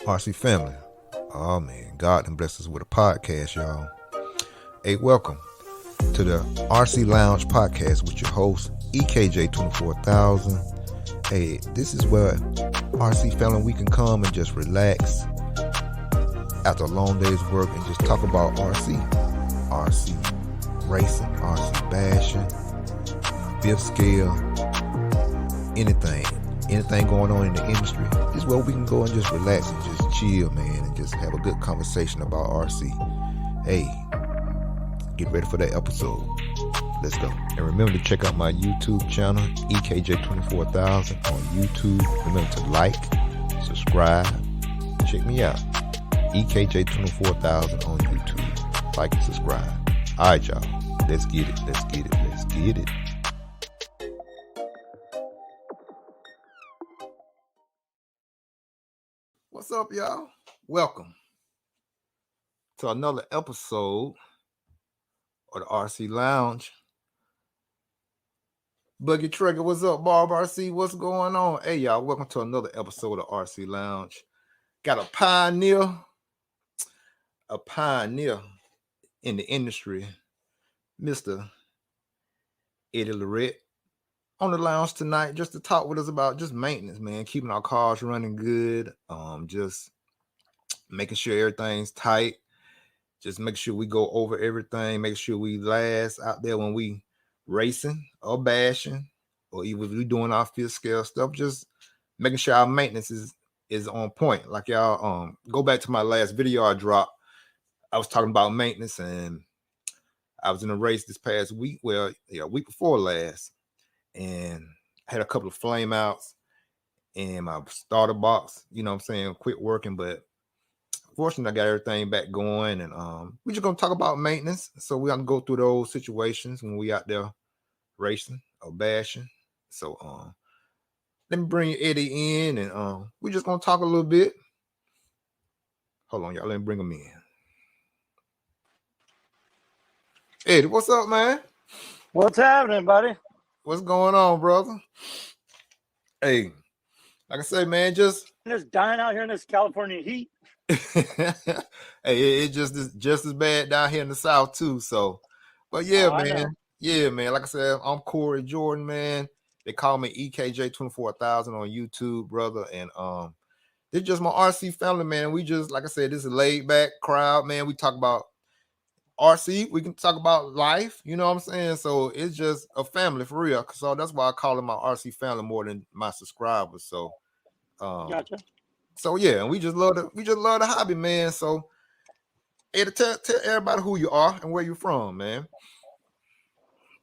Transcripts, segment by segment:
RC family. Oh man, God done blessed us with a podcast, y'all. Hey, welcome to the RC Lounge podcast with your host, EKJ 24000. Hey, this is where RC family, we can come and just relax after a long day's work and just talk about RC racing, RC bashing, fifth scale, anything going on in the industry. This is where we can go and just relax and just chill, man, and just have a good conversation about RC. Hey, get ready for that episode. Let's go. And remember to check out my YouTube channel, EKJ24000 on YouTube. Remember to like, subscribe, check me out, EKJ24000 on YouTube. Like and subscribe. All right, y'all. Let's get it. What's up, y'all? Welcome to another episode of the RC Lounge. Buggy Trigger, what's up? Barb RC, what's going on? Hey, y'all, welcome to another episode of RC Lounge. Got a pioneer in the industry, Mr. Eddie Laret, on the lounge tonight just to talk with us about just maintenance, man, keeping our cars running good, just making sure everything's tight, just make sure we go over everything, make sure we last out there when we racing or bashing, or even we doing our fifth scale stuff, just making sure our maintenance is on point. Like y'all, go back to my last video I dropped. I was talking about maintenance, and I was in a race this past week, a week before last, and I had a couple of flame outs and my starter box, quit working, but fortunately I got everything back going, and we're just gonna talk about maintenance. So we're gonna go through those situations when we out there racing or bashing. So let me bring Eddie in, and we're just gonna talk a little bit. Hold on, y'all, let me bring him in. Eddie, what's up, man? What's happening, buddy? What's going on, brother? Hey, like I say, man, just dying out here in this California heat. Hey, it's just as bad down here in the South too. So, but yeah, man. Yeah, man. Like I said, I'm Corey Jordan, man. They call me EKJ24000 on YouTube, brother. And this is just my RC family, man. We just, like I said, this is a laid back crowd, man. We talk about RC, we can talk about life, you know what I'm saying? So it's just a family for real. So that's why I call it my RC family more than my subscribers. So Gotcha. So yeah, and we just love the hobby, man. So Eddie, tell everybody who you are and where you're from, man.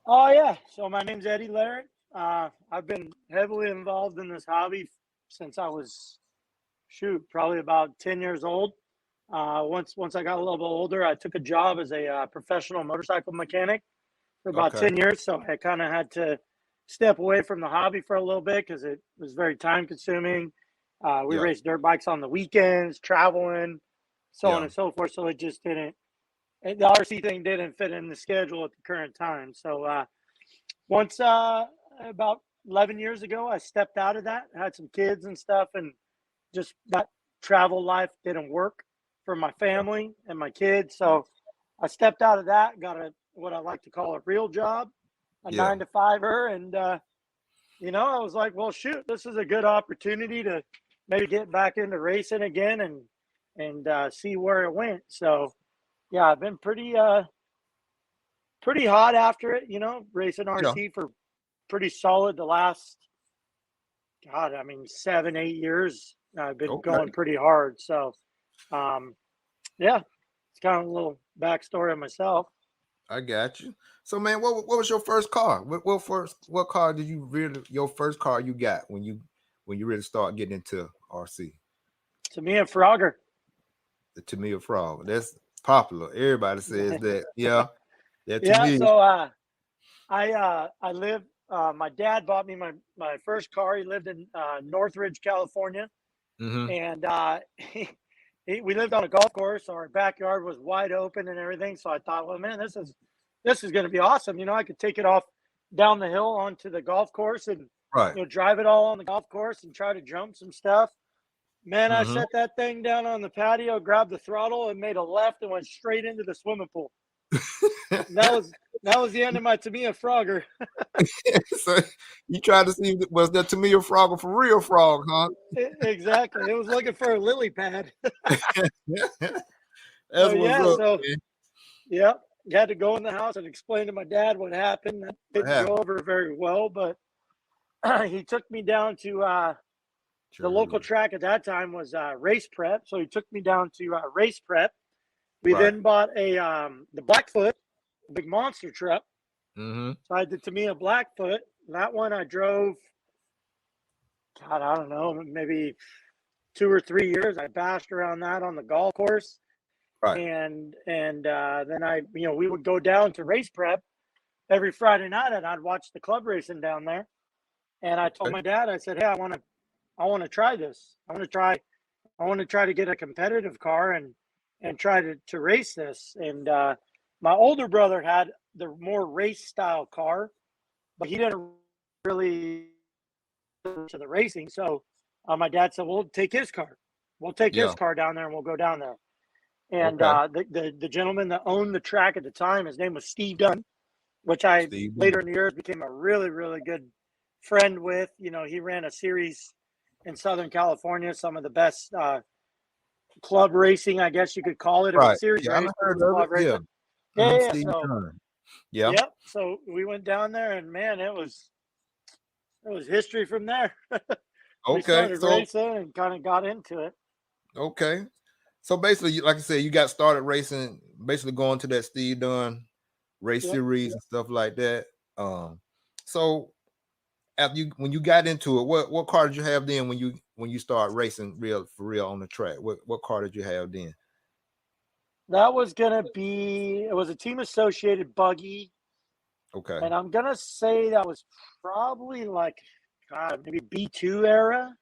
Oh yeah. So my name's Eddie Laret. I've been heavily involved in this hobby since I was probably about 10 years old. Once I got a little bit older, I took a job as a professional motorcycle mechanic for about 10 years. So I kind of had to step away from the hobby for a little bit because it was very time consuming. We raced dirt bikes on the weekends, traveling, so on and so forth. So it just didn't, the RC thing didn't fit in the schedule at the current time. So once about 11 years ago, I stepped out of that, had some kids and stuff, and just that travel life didn't work for my family and my kids. So I stepped out of that, got what I like to call a real job, a 9-to-5er. And, I was like, well, shoot, this is a good opportunity to maybe get back into racing again and see where it went. So yeah, I've been pretty hot after it, racing RC for pretty solid the last, 7-8 years. I've been going pretty hard. So, it's kind of a little backstory of myself. I got you. So, man, what was your first car? What car did your first car you got when you really start getting into RC? Tamiya Frogger. The Tamiya Frog. That's popular. Everybody says that. Yeah. So I live. My dad bought me my first car. He lived in Northridge, California, and we lived on a golf course. So our backyard was wide open and everything. So I thought, well, man, this is going to be awesome. I could take it off down the hill onto the golf course and drive it all on the golf course and try to jump some stuff. Man, I Mm-hmm. set that thing down on the patio, grabbed the throttle, and made a left and went straight into the swimming pool. And that was the end of my Tamiya Frogger. So you tried to see was that Tamiya frog or for real frog, huh? Exactly. It was looking for a lily pad. That's what's Yeah, up, so man. yeah, you had to go in the house and explain to my dad what happened. That What didn't go happened? over very well, but he took me down to the local Sure. track at that time was race prep. So he took me down to race prep. We Right. then bought the Blackfoot, big monster truck. Mm-hmm. So I did Tamiya Blackfoot. That one I drove, God, I don't know, maybe 2 or 3 years. I bashed around that on the golf course. Right. And then we would go down to race prep every Friday night, and I'd watch the club racing down there. And I told Okay. my dad, I said, "Hey, I want to try this. I want to try to get a competitive car and try to race this." And my older brother had the more race style car, but he didn't really to the racing. So my dad said, "We'll take his car. We'll take his Yeah. car down there, and we'll go down there." And Okay. the gentleman that owned the track at the time, his name was Steve Dunn, which I Steve. later in the years became a really, really good friend with. You know, he ran a series in Southern California, some of the best club racing, I guess you could call it. It was a Right. series Yeah, I race, but it heard was of it. club Yeah. racing. Mm-hmm. Yeah. Steve So, Dunn. Yeah. yep. So we went down there, and man, it was history from there. We Okay. started So racing and kind of got into it. okay. So basically, like I said, you got started racing, basically going to that Steve Dunn race Yep. series and stuff like that. So after when you got into it, what car did you have then when you start racing real for real on the track? What car did you have then? That was gonna be. It was a team associated buggy, Okay. and I'm gonna say that was probably like, God, maybe B2 era,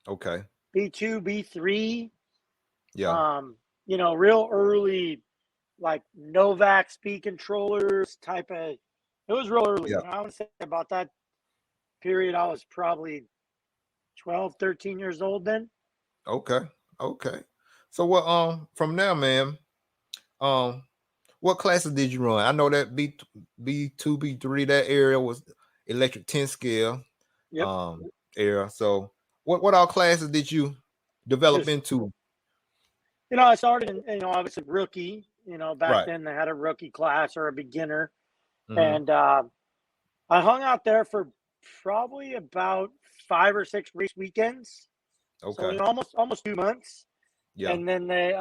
Okay. B2, B3. Yeah. Real early, like Novak speed controllers type of. It was real early. Yeah. I would say about that period, I was probably 12, 13 years old then. Okay. Okay. So what from now, man, um what classes did you run? I know that B2, B3, that area was electric 10 scale Yep. era. So what all classes did you develop Just, into? I started in, obviously rookie. Back Right. then they had a rookie class or a beginner. Mm-hmm. And I hung out there for probably about 5 or 6 race weekends. So, Okay. almost 2 months. Yeah. And then they,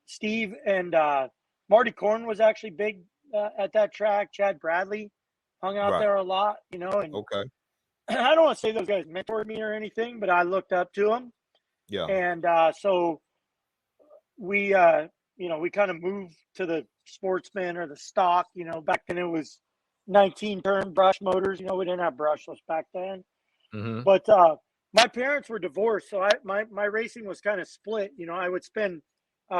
Steve and Marty Korn was actually big at that track. Chad Bradley hung out Right. there a lot, and Okay. I don't want to say those guys mentored me or anything, but I looked up to them. Yeah. And so we, we kind of moved to the sportsman or the stock. Back then it was 19 turn brush motors. We didn't have brushless back then. Mm-hmm. But my parents were divorced, so my racing was kind of split. I would spend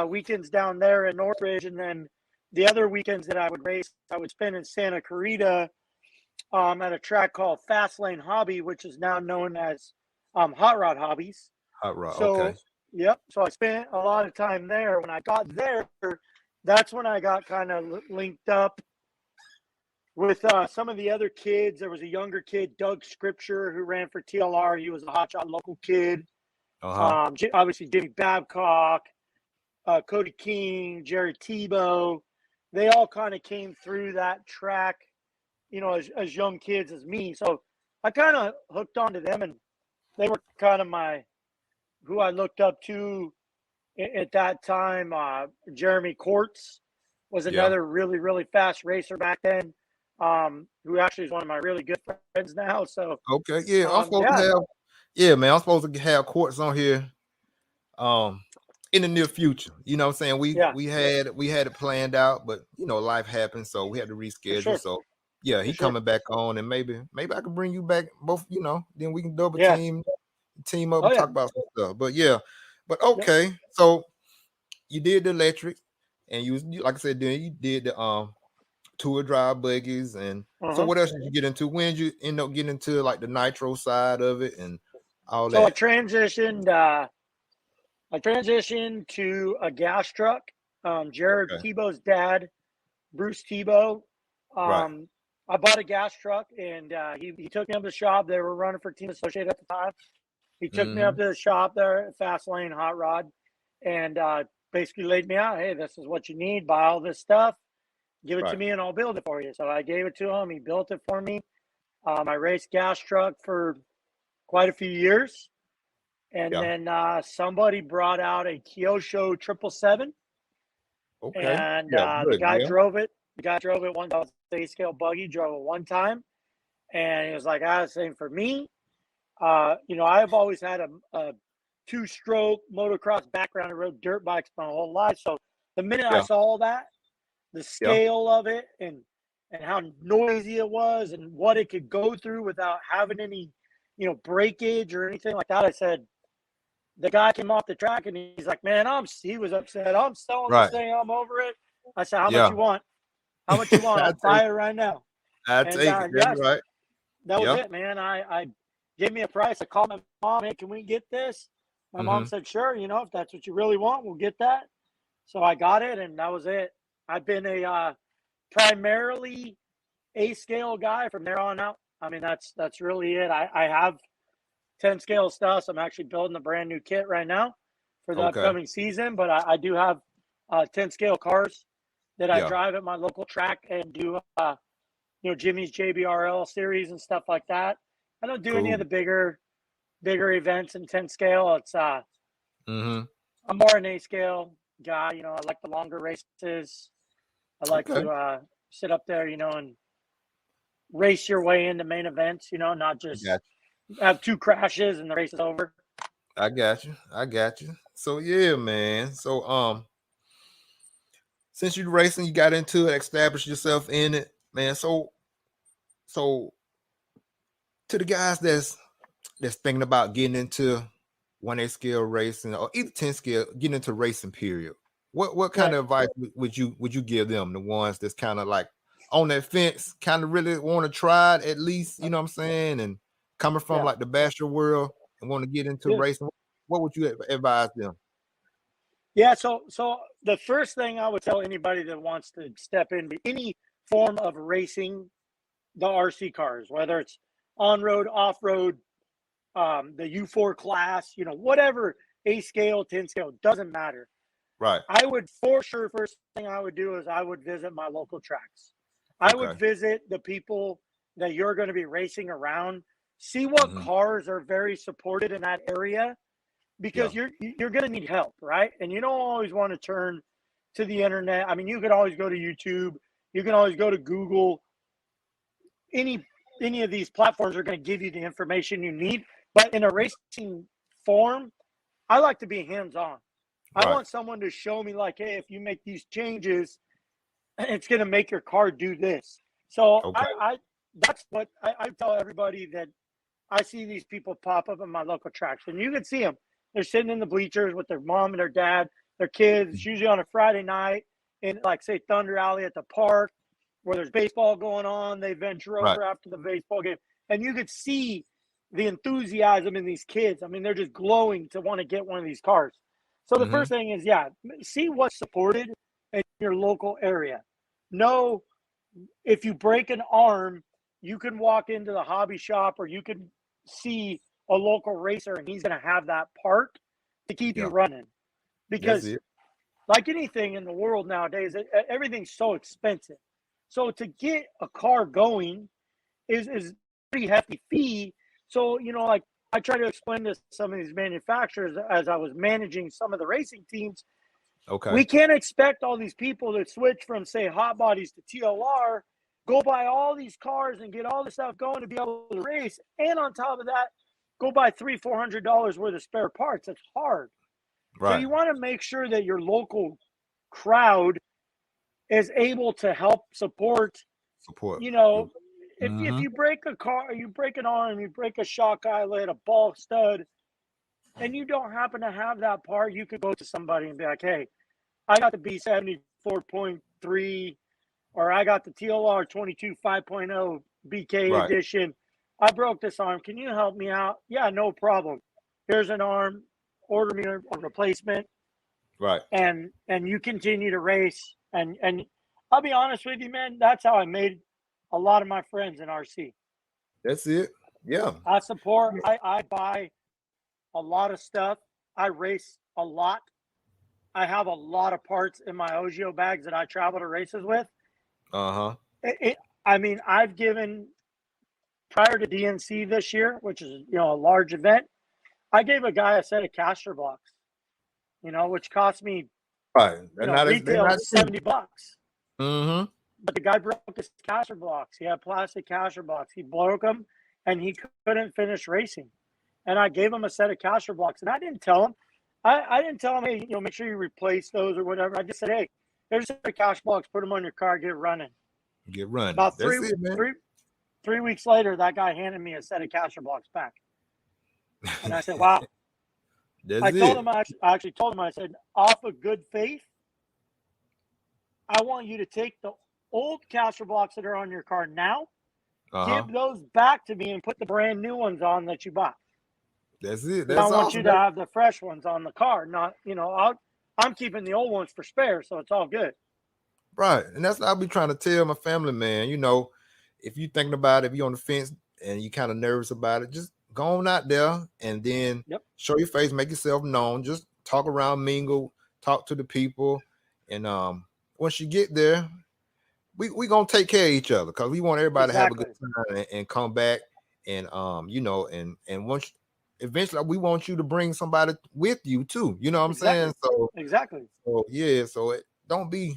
weekends down there in Northridge, and then the other weekends that I would race, I would spend in Santa Clarita at a track called Fast Lane Hobby, which is now known as Hot Rod Hobbies. Hot rod. Okay. So, yep. So I spent a lot of time there. When I got there, that's when I got kind of linked up with some of the other kids. There was a younger kid, Doug Scripture, who ran for TLR. He was a hotshot local kid. Uh-huh. Obviously, Jimmy Babcock, Cody King, Jerry Tebow. They all kind of came through that track, as young kids as me. So I kind of hooked onto them, and they were kind of who I looked up to at that time. Jeremy Courts was Yeah. another really, really fast racer back then, who actually is one of my really good friends now. So, Okay. Yeah. I'm supposed to yeah, have man, I'm supposed to have courts on here in the near future. You know what I'm saying? yeah, We had it planned out, but life happened, so we had to for reschedule. sure, So yeah, for he sure. coming back on, and maybe I can bring you back both, then we can double Yeah. team up Oh, and yeah. talk about some stuff. But yeah, but Yep. okay. So you did the electric, and like I said, then you did the tour drive buggies, and so Uh-huh. what else did you get into? When did you end up getting into like the nitro side of it and all So I that? transitioned I transitioned to a gas truck. Jared Okay. Tebow's dad, Bruce Tebow, Right. I bought a gas truck, and he took me up to the shop. They were running for Team Associated at the time. He took me up Mm-hmm. to the shop there at Fast Lane Hot Rod, and basically laid me out. Hey, this is what you need. Buy all this stuff. Give it to Right. me, and I'll build it for you. So I gave it to him. He built it for me. I raced gas truck for quite a few years, and Yeah. then somebody brought out a Kyosho 777, Okay. and Yeah. the Good. guy Yeah. drove it. The guy drove it one. That was a scale buggy. Drove it one time, and he was like, "I was saying for me, I've always had a two-stroke motocross background. I rode dirt bikes my whole life. So the minute I Yeah. saw all that, the Yeah. scale of it, and how noisy it was, and what it could go through without having any, breakage or anything like that, I said." The guy came off the track and he's like, "Man, he was upset. I'm selling this Right. thing. I'm over it." I said, "How much Yeah. you want? How much you want? I I'll take. buy it right now." I And take it. That's yes, right. that was Yeah. it, man. I gave me a price. I called my mom. "Hey, can we get this?" My mom Mm-hmm. said, "Sure. If that's what you really want, we'll get that." So I got it, and that was it. I've been a primarily A scale guy from there on out. I mean, that's really it. I have 10 scale stuff. So I'm actually building a brand new kit right now for the Okay. upcoming season. But I do have 10 scale cars that I Yeah. drive at my local track and do, Jimmy's JBRL series and stuff like that. I don't do any of Cool. the bigger events in 10 scale. It's Mm-hmm. I'm more an A scale guy. I like the longer races. I like Okay. to sit up there, and race your way into main events. Not I just got have two crashes and the race is over. I got you. I got you. So yeah, man. So since you're racing, you got into it, established yourself in it, man. So to the guys that's thinking about getting into 1A scale racing or either 10 scale, getting into racing period. What kind Right. of advice would you give them? The ones that's kind of like on that fence, kind of really want to try it at least, you know what I'm saying? And coming from Yeah. like the basher world and want to get into Yeah. racing, what would you advise them? Yeah. So the first thing I would tell anybody that wants to step into any form of racing the RC cars, whether it's on road, off road, the U4 class, whatever, A scale, 10 scale, doesn't matter. Right. I would for sure, first thing I would do is I would visit my local tracks. I would Okay. visit the people that you're going to be racing around, see what Hmm. cars are very supported in that area, Yeah. because you're going to need help, right? And you don't always want to turn to the internet. I mean, you can always go to YouTube, you can always go to Google. Any of these platforms are going to give you the information you need, but in a racing form, I like to be hands-on. I Right. want someone to show me, like, hey, if you make these changes, it's going to make your car do this. So Okay. I that's what I tell everybody that I see these people pop up in my local tracks, and you can see them. They're sitting in the bleachers with their mom and their dad, their kids. It's usually on a Friday night in, like, say, Thunder Alley at the park where there's baseball going on. They venture Right. over after the baseball game, and you could see the enthusiasm in these kids. I mean, they're just glowing to want to get one of these cars. So the Hmm. first thing is, yeah, see what's supported in your local area. Know if you break an arm, you can walk into the hobby shop or you can see a local racer and he's going to have that part to keep you Yeah. running. That's Because, it. like anything in the world nowadays, everything's so expensive. So to get a car going is pretty hefty fee. So, like, I try to explain to some of these manufacturers as I was managing some of the racing teams, Okay. we can't expect all these people to switch from, say, hot bodies to TLR, go buy all these cars and get all this stuff going to be able to race, and on top of that, go buy $300-400 worth of spare parts. It's hard. So Right. you want to make sure that your local crowd is able to help support. Support. You know, if Mm-hmm. you break a car, you break an arm, you break a shock eyelid, a ball stud, and you don't happen to have that part, you could go to somebody and be like, "Hey, I got the B74.3, or I got the TLR 22 5.0 BK Right. edition. I broke this arm. Can you help me out?" "Yeah, no problem. Here's an arm. order me a replacement, Right. and you continue to race. And I'll be honest with you, man, that's how I made a lot of my friends in RC. That's it. Yeah. I support, I buy a lot of stuff. I race a lot. I have a lot of parts in my Ogio bags that I travel to races with. Uh-huh. I mean, I've given, prior to DNC this year, which is, you know, a large event, I gave a guy a set of caster blocks, you know, which cost me, Right. you know, They're retail not cheap. $70. Mm-hmm. But the guy broke his caster blocks. He had plastic caster blocks. He broke them, and he couldn't finish racing. And I gave him a set of caster blocks, and I didn't tell him. I didn't tell him, hey, you know, make sure you replace those or whatever. I just said, hey, here's a set of caster blocks. Put them on your car. Get running. Get running. About That's it, man. three weeks later, that guy handed me a set of caster blocks back, and I said, wow. That's it. I actually told him, I said, off of good faith, I want you to take the old caster blocks that are on your car now, Uh-huh. give those back to me, and put the brand new ones on that you bought. That's it. I want you to have the fresh ones on the car, not, you know, I'm keeping the old ones for spare, so it's all good. Right. And that's what I'll be trying to tell my family, man. You know, if you're thinking about it, if you're on the fence and you kind of nervous about it, just go on out there and then show your face, make yourself known, just talk around, mingle, talk to the people. And once you get there, we gonna take care of each other because we want everybody to have a good time and come back. And you know, and once eventually we want you to bring somebody with you too. You know what I'm saying? So So yeah, so don't be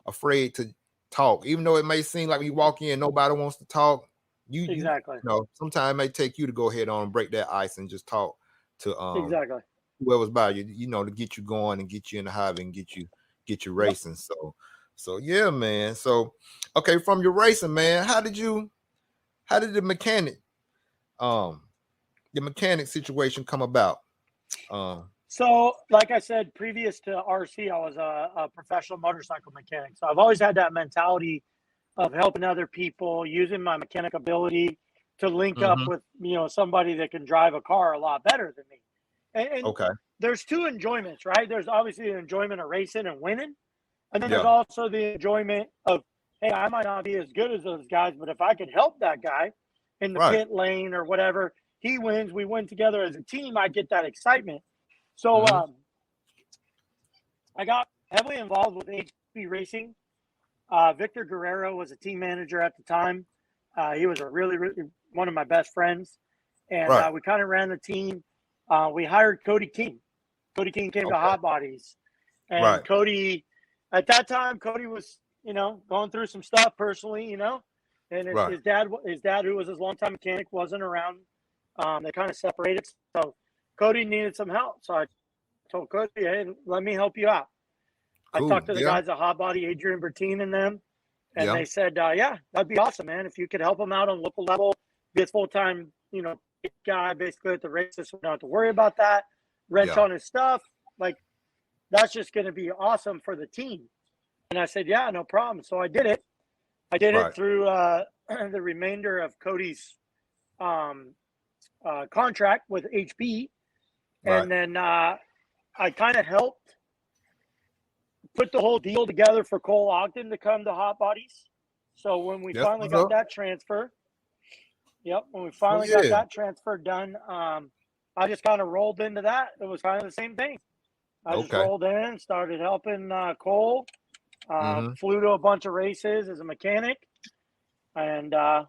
afraid to talk, even though it may seem like when you walk in, nobody wants to talk. You know, sometimes it may take you to go ahead on and break that ice and just talk to whoever's by you, you know, to get you going and get you in the hobby and get you racing. So yeah, man. So okay, from your racing, man, how did the mechanic situation come about? So, like I said, previous to RC, I was a professional motorcycle mechanic. So I've always had that mentality of helping other people, using my mechanic ability to link up with, you know, somebody that can drive a car a lot better than me. And there's two enjoyments, right? There's obviously the enjoyment of racing and winning. And then there's also the enjoyment of, hey, I might not be as good as those guys, but if I could help that guy in the pit lane or whatever, he wins, we win together as a team, I get that excitement. So I got heavily involved with HB Racing. Victor Guerrero was a team manager at the time. He was a really one of my best friends. And we kind of ran the team. We hired Cody King. Cody King came to Hot Bodies. And Cody, at that time, Cody was, you know, going through some stuff personally, you know. And his dad, who was his longtime mechanic, wasn't around. They kind of separated. So Cody needed some help. So I told Cody, hey, let me help you out. I talked to the guys at Hot Body, Adrian Bertine and them, and they said, yeah, that'd be awesome, man. If you could help him out on local level, be a full-time, you know, guy basically at the races, so we don't have to worry about that. Wrench on his stuff. Like, that's just going to be awesome for the team. And I said, yeah, no problem. So I did it. I did it through the remainder of Cody's contract with HB. And then I kind of helped put the whole deal together for Cole Ogden to come to Hot Bodies. So when we finally got that transfer, when we finally got that transfer done, I just kind of rolled into that. It was kind of the same thing. I just rolled in, started helping Cole, flew to a bunch of races as a mechanic. And that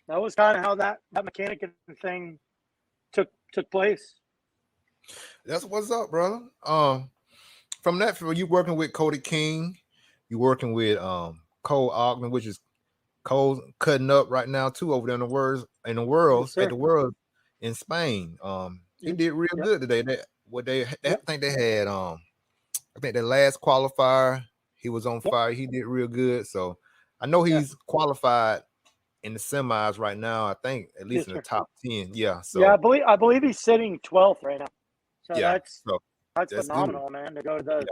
was kind of how that mechanic thing took place. That's what's up, brother. From that, you working with Cody King, you working with Cole Ogden, which is Cole's cutting up right now too over there in the world in Spain. He did real good today. I think they had I think the last qualifier, he was on fire. He did real good. So I know he's qualified in the semis right now. I think at least in the top 10. Yeah. So I believe he's sitting 12th right now. So that's phenomenal, good, man. To go to the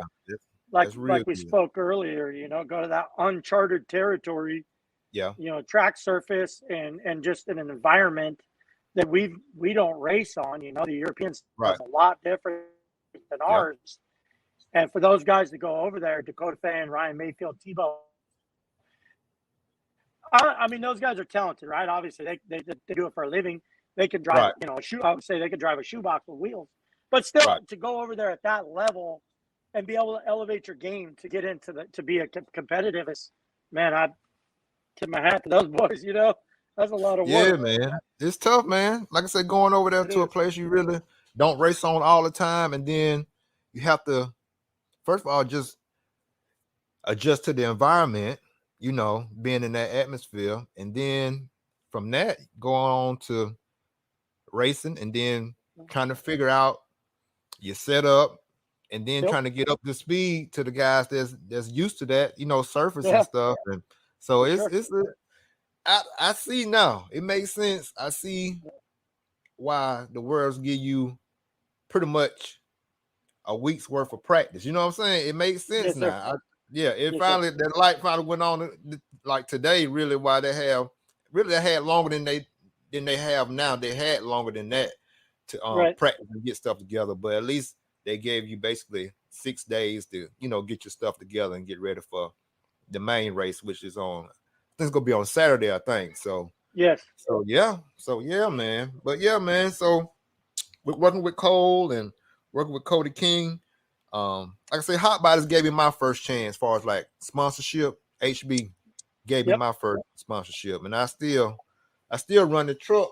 like we spoke earlier, you know, go to that uncharted territory. You know, track surface and just in an environment that we don't race on. You know, the European Right. stuff's a lot different than Yep. ours. And for those guys to go over there, Dakota Fan, Ryan Mayfield, Tebow, I mean, those guys are talented, right? Obviously, they do it for a living. They could drive, Right. you know, I would say they could drive a shoebox with wheels. But still, Right. to go over there at that level and be able to elevate your game to get into to be a competitive, man, I tip my hat to those boys. You know, that's a lot of Yeah, work. man. It's tough, man. Like I said, going over there It to a is. place you really don't race on all the time, and then you have to, first of all, just adjust to the environment, you know, being in that atmosphere, and then from that go on to racing, and then trying to figure out your setup, and then Yep. trying to get up to speed to the guys that's used to that, you know, surface and Yeah, stuff. And so for sure. I see now. It makes sense. I see why the worlds give you pretty much a week's worth of practice. You know what I'm saying? It makes sense Yes, sir. now. Yeah, it Yes, sir. finally, that light finally went on like today, really, why they had longer than they have now. They had longer than that to Right. practice and get stuff together, but at least they gave you basically 6 days to, you know, get your stuff together and get ready for the main race, which is on, I think it's gonna be on Saturday, I think. Yes. So yeah, man. But yeah, man. So we're working with Cole and working with Cody King. Like I say, Hot Bodies gave me my first chance as far as like sponsorship. HB gave me Yep. my first sponsorship, and I still run the truck.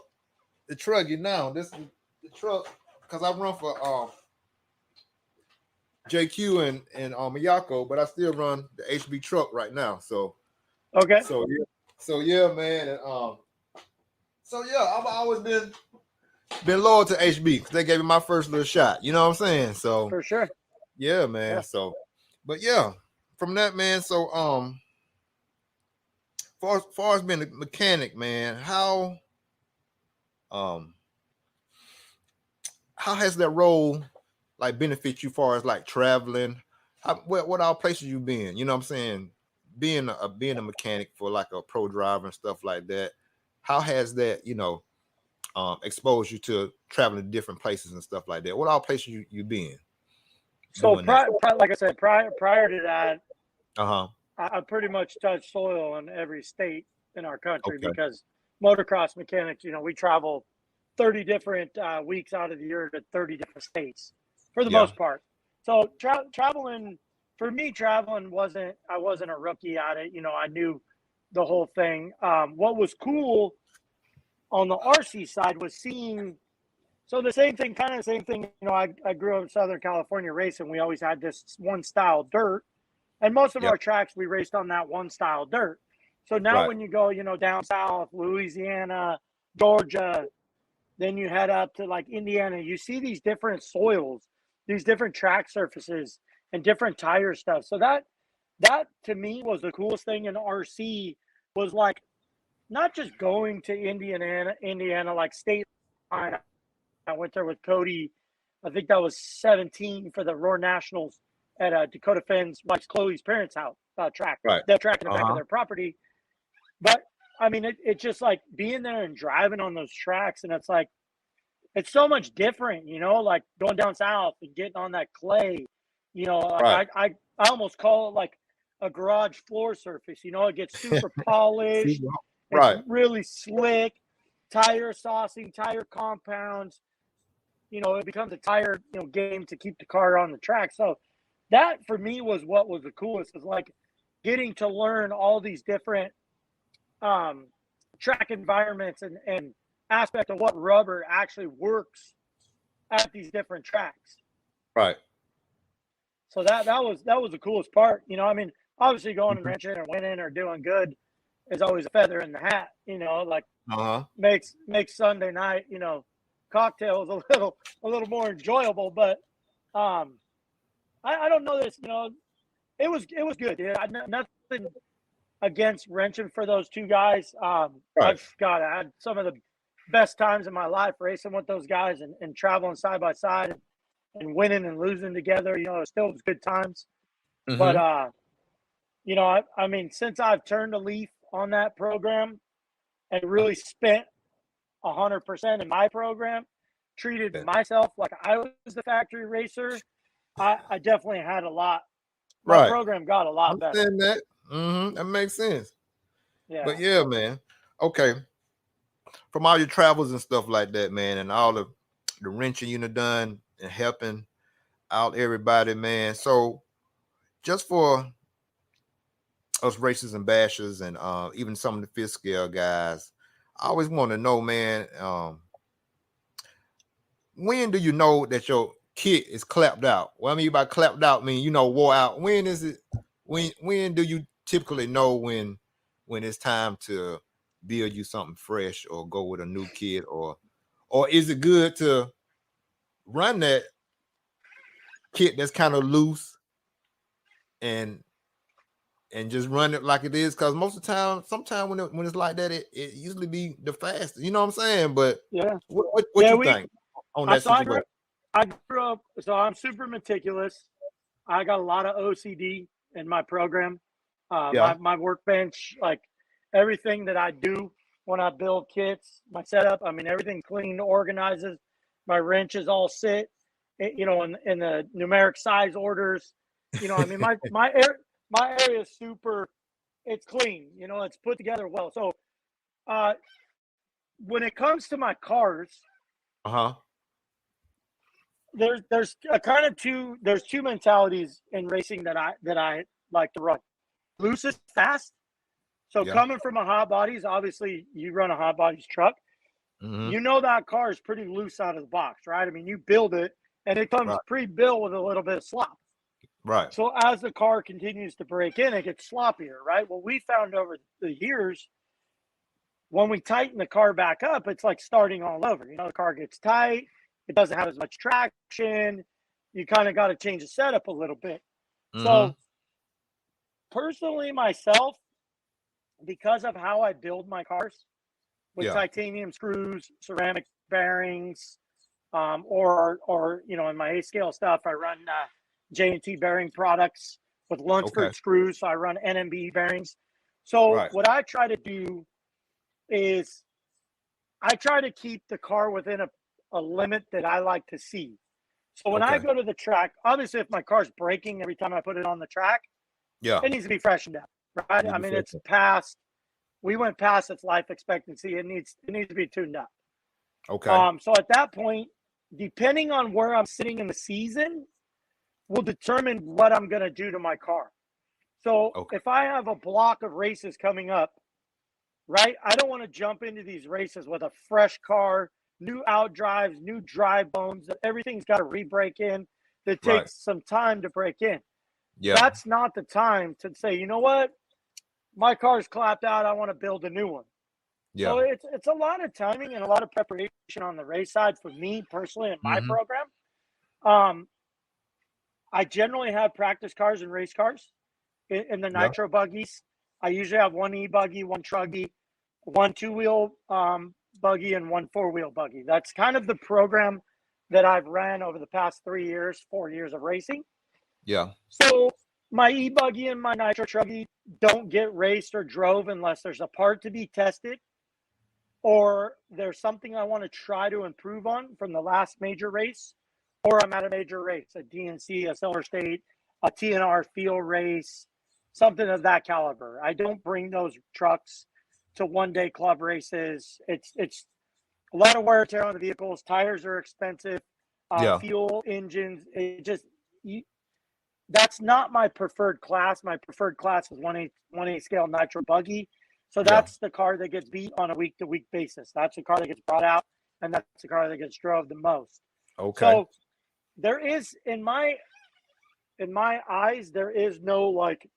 The truck, you know, this is the truck because I run for JQ and Miyako, but I still run the HB truck right now. Okay. So yeah, man, and so yeah, I've always been loyal to HB because they gave me my first little shot. You know what I'm saying? So For sure. yeah, man. Yeah. So, but yeah, from that, man. So far as being a mechanic, man, um how has that role like benefit you far as like traveling? What all places you been? You know what I'm saying? Being a mechanic for like a pro driver and stuff like that. How has that, you know, exposed you to traveling to different places and stuff like that? What all places you been So, doing that? like I said, prior to that, Uh-huh. I pretty much touched soil in every state in our country Okay. because motocross mechanics, you know, we travel 30 different weeks out of the year to 30 different states for the Yeah. most part. So traveling, for me, traveling I wasn't a rookie at it. You know, I knew the whole thing. What was cool on the RC side was seeing, so the same thing, kind of the same thing. You know, I grew up in Southern California racing. We always had this one style dirt. And most of Yep. our tracks, we raced on that one style dirt. So now Right. when you go, you know, down south, Louisiana, Georgia, then you head up to like Indiana, you see these different soils, these different track surfaces and different tire stuff. So that to me was the coolest thing in RC was like not just going to Indiana like state line. I went there with Cody. I think that was 17 for the Roar Nationals at Dakota Fenn's wife's Chloe's parents' house track. Right. That track in the back of Uh-huh. their property. But I mean, it's just like being there and driving on those tracks, and it's like it's so much different, you know, like going down south and getting on that clay. You know, like Right. I almost call it like a garage floor surface. You know, it gets super See, polished. It's right. really slick. Tire saucing, tire compounds, you know, it becomes a tire, you know, game to keep the car on the track. So that for me was what was the coolest, is like getting to learn all these different um, track environments and aspect of what rubber actually works at these different tracks. Right. So that was the coolest part. You know, I mean, obviously going and Mhm. wrenching or winning or doing good is always a feather in the hat. You know, like Uh-huh. makes Sunday night, you know, cocktails a little more enjoyable. But I don't know this, you know, it was good, dude. Nothing against wrenching for those two guys. Right. I had some of the best times in my life racing with those guys and traveling side by side and winning and losing together. You know, it still was good times. But Mm-hmm. you know, I mean, since I've turned a leaf on that program and really spent 100% in my program, treated Yeah. myself like I was the factory racer, I definitely had a lot. My Right. program got a lot better. Understand that. That makes sense. Yeah. But yeah, man. Okay. From all your travels and stuff like that, man, and all the wrenching you done and helping out everybody, man. So just for us racers and bashers and even some of the fifth scale guys, I always want to know, man, when do you know that your kit is clapped out? What I mean by clapped out, wore out. When is it? When do you typically know when it's time to build you something fresh or go with a new kit, or is it good to run that kit that's kind of loose and just run it like it is? Because most of the time, sometimes when it's like that, it usually be the fastest. You know what I'm saying? But Yeah. what you think on that So I situation? grew up, so I'm super meticulous. I got a lot of OCD in my program. Yeah. My workbench, like everything that I do when I build kits, my setup, I mean, everything clean, organizes. My wrenches all sit, in the numeric size orders. I mean, my area is super. It's clean. It's put together well. So uh, when it comes to my cars, Uh-huh. there's a kind of two mentalities in racing that I like to run. Loose is fast. So Yeah. coming from a hot bodies, obviously you run a hot bodies truck. Mm-hmm. That car is pretty loose out of the box, right? I mean, you build it and it comes Right. pre-built with a little bit of slop. Right. So as the car continues to break in, it gets sloppier, right? Well, we found over the years, when we tighten the car back up, it's like starting all over. The car gets tight. It doesn't have as much traction. You kind of got to change the setup a little bit. Mm-hmm. So personally, myself, because of how I build my cars with Yeah. titanium screws, ceramic bearings, or in my A scale stuff, I run J&T bearing products with Okay. Lunsford screws. So I run NMB bearings. So Right. what I try to do is I try to keep the car within a limit that I like to see. So when I Okay. go to the track, obviously if my car's breaking every time I put it on the track, Yeah. it needs to be freshened up, right? Need I to be mean, fixed. we went past its life expectancy. It needs to be tuned up. Okay. So at that point, depending on where I'm sitting in the season, will determine what I'm going to do to my car. So Okay. if I have a block of races coming up, right, I don't want to jump into these races with a fresh car, new outdrives, new drive bones, that everything's got to re-break in. That Right. takes some time to break in. Yeah. That's not the time to say, you know what, my car's clapped out. I want to build a new one. Yeah. So it's a lot of timing and a lot of preparation on the race side for me personally in my Mm-hmm. program. Um, I generally have practice cars and race cars in the Yeah. nitro buggies. I usually have one e-buggy, one truggy, one two-wheel buggy, and one four-wheel buggy. That's kind of the program that I've ran over the past 3 years, 4 years of racing. Yeah. So my e-buggy and my nitro truggy don't get raced or drove unless there's a part to be tested or there's something I want to try to improve on from the last major race, or I'm at a major race, a DNC, a Silver State, a TNR field race, something of that caliber. I don't bring those trucks to one-day club races. It's a lot of wear and tear on the vehicles. Tires are expensive. Yeah. Fuel, engines. That's not my preferred class. My preferred class is 1A scale nitro buggy. So Yeah. that's the car that gets beat on a week-to-week basis. That's the car that gets brought out, and that's the car that gets drove the most. Okay. So there is, in my eyes, there is no like,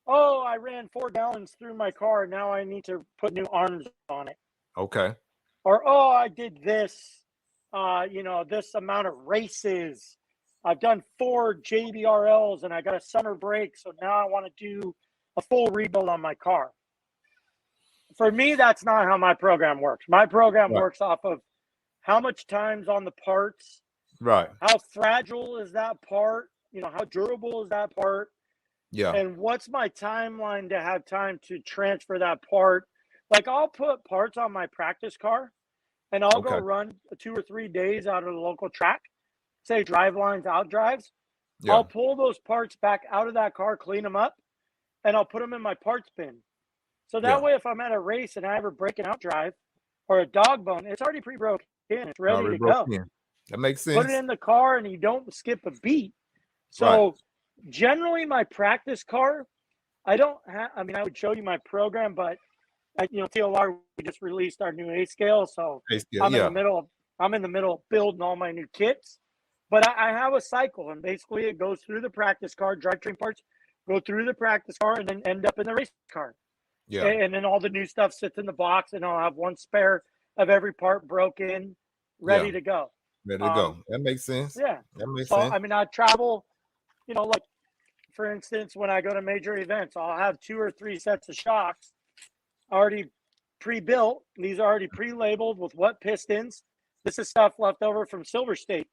oh, I ran 4 gallons through my car. Now I need to put new arms on it. Okay. Or, oh, I did this, this amount of races. I've done 4 JBRLs and I got a summer break. So now I want to do a full rebuild on my car. For me, that's not how my program works. My program Right. works off of how much time's on the parts, Right. how fragile is that part, how durable is that part, Yeah. and what's my timeline to have time to transfer that part. Like I'll put parts on my practice car and I'll go Okay. run 2 or 3 days out of the local track, say Drivelines, Outdrives. Yeah. I'll pull those parts back out of that car, clean them up, and I'll put them in my parts bin. So that Yeah. way, if I'm at a race and I ever break an outdrive or a dog bone, it's already pre-broken in. It's ready Already to broke go. in. That makes Put it sense. in the car and you don't skip a beat. Right. So generally, my practice car, I don't have. I mean, I would show you my program, but TLR, we just released our new A scale, so Yeah. I'm in the Yeah. middle of building all my new kits. But I have a cycle, and basically it goes through the practice car, drivetrain parts, go through the practice car, and then end up in the race car. Yeah. And then all the new stuff sits in the box, and I'll have one spare of every part broken, ready Yeah. to go. Ready to Um, go. That makes sense. yeah. That makes So sense. I mean, I travel. Like for instance, when I go to major events, I'll have 2 or 3 sets of shocks already pre-built. These are already pre-labeled with what pistons. This is stuff left over from Silver State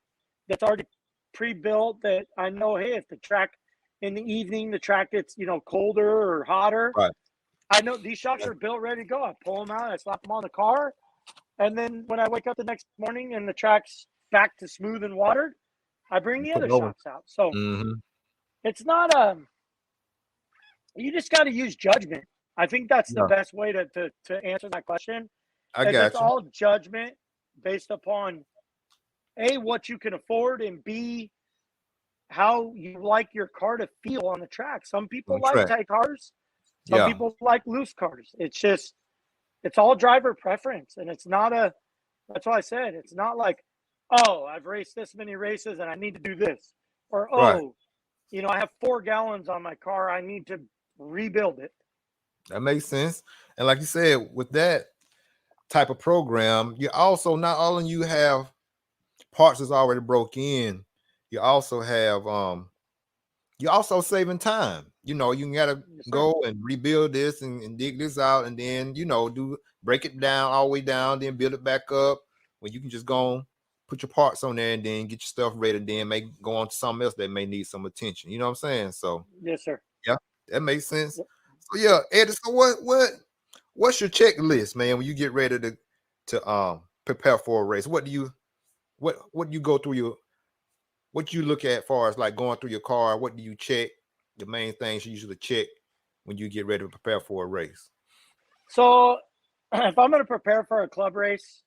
that's already pre-built that I know, hey, if the track in the evening, the track gets, colder or hotter, Right. I know these shocks are built ready to go. I pull them out, I slap them on the car. And then when I wake up the next morning and the track's back to smooth and watered, I bring You the put other it over. shocks out. So Mm-hmm. it's not you just got to use judgment. I think that's the Yeah. best way to answer that question. I Is it's got you. all judgment based upon A, what you can afford, and B, how you like your car to feel on the track. Some people On like track. tight cars, some Yeah. people like loose cars. It's all driver preference. And it's not that's why I said it's not like, oh, I've raced this many races and I need to do this. Or, Right. oh, I have 4 gallons on my car, I need to rebuild it. That makes sense. And like you said, with that type of program, you also not only you have parts that's already broke in, you also have you're also saving time. You gotta Yes, sir. go and rebuild this and dig this out, and then do break it down all the way down, then build it back up. When you can just go on, put your parts on there, and then get your stuff ready, and then go on to something else that may need some attention. You know what I'm saying? So Yes, sir. yeah, that makes sense. Yep. So yeah, Eddie. So what's your checklist, man? When you get ready to prepare for a race, what do you go through what you look at as far as like going through your car? What do you check? The main things you usually check when you get ready to prepare for a race. So if I'm going to prepare for a club race,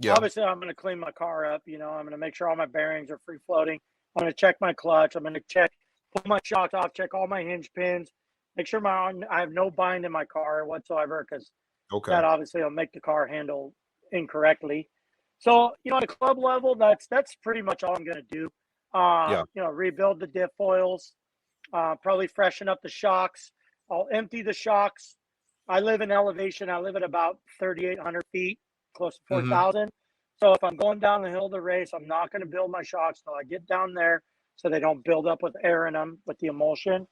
Yeah. obviously I'm going to clean my car up. I'm going to make sure all my bearings are free floating. I'm going to check my clutch. I'm going to pull my shocks off, check all my hinge pins, make sure I have no bind in my car whatsoever, because Okay. that obviously will make the car handle incorrectly. So, at a club level, that's pretty much all I'm going to do. Yeah. Rebuild the diff oils, probably freshen up the shocks. I'll empty the shocks. I live in elevation. I live at about 3,800 feet, close to Mm-hmm. 4,000. So if I'm going down the hill to race, I'm not going to build my shocks till I get down there, so they don't build up with air in them with the emulsion.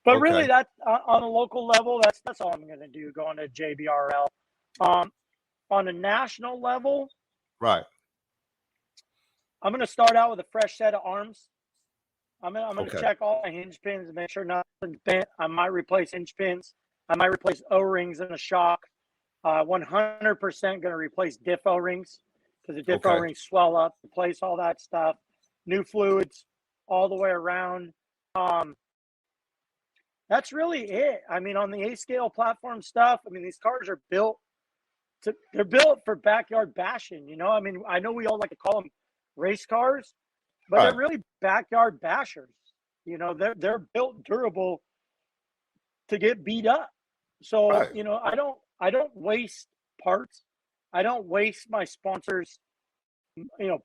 But Okay. really, that on a local level, that's all I'm going to do going to JBRL. On a national level, Right. I'm going to start out with a fresh set of arms. I'm going to Okay. check all my hinge pins and make sure nothing's bent. I might replace hinge pins. I might replace O-rings in the shock. 100% going to replace diff O-rings, because the diff Okay. O-rings swell up. Replace all that stuff. New fluids all the way around. That's really it. I mean, on the A scale platform stuff, I mean, these cars are they're built for backyard bashing. I mean, I know we all like to call them race cars, but they're Right. really backyard bashers. They're built durable to get beat up. So, Right. I don't waste parts. I don't waste my sponsors,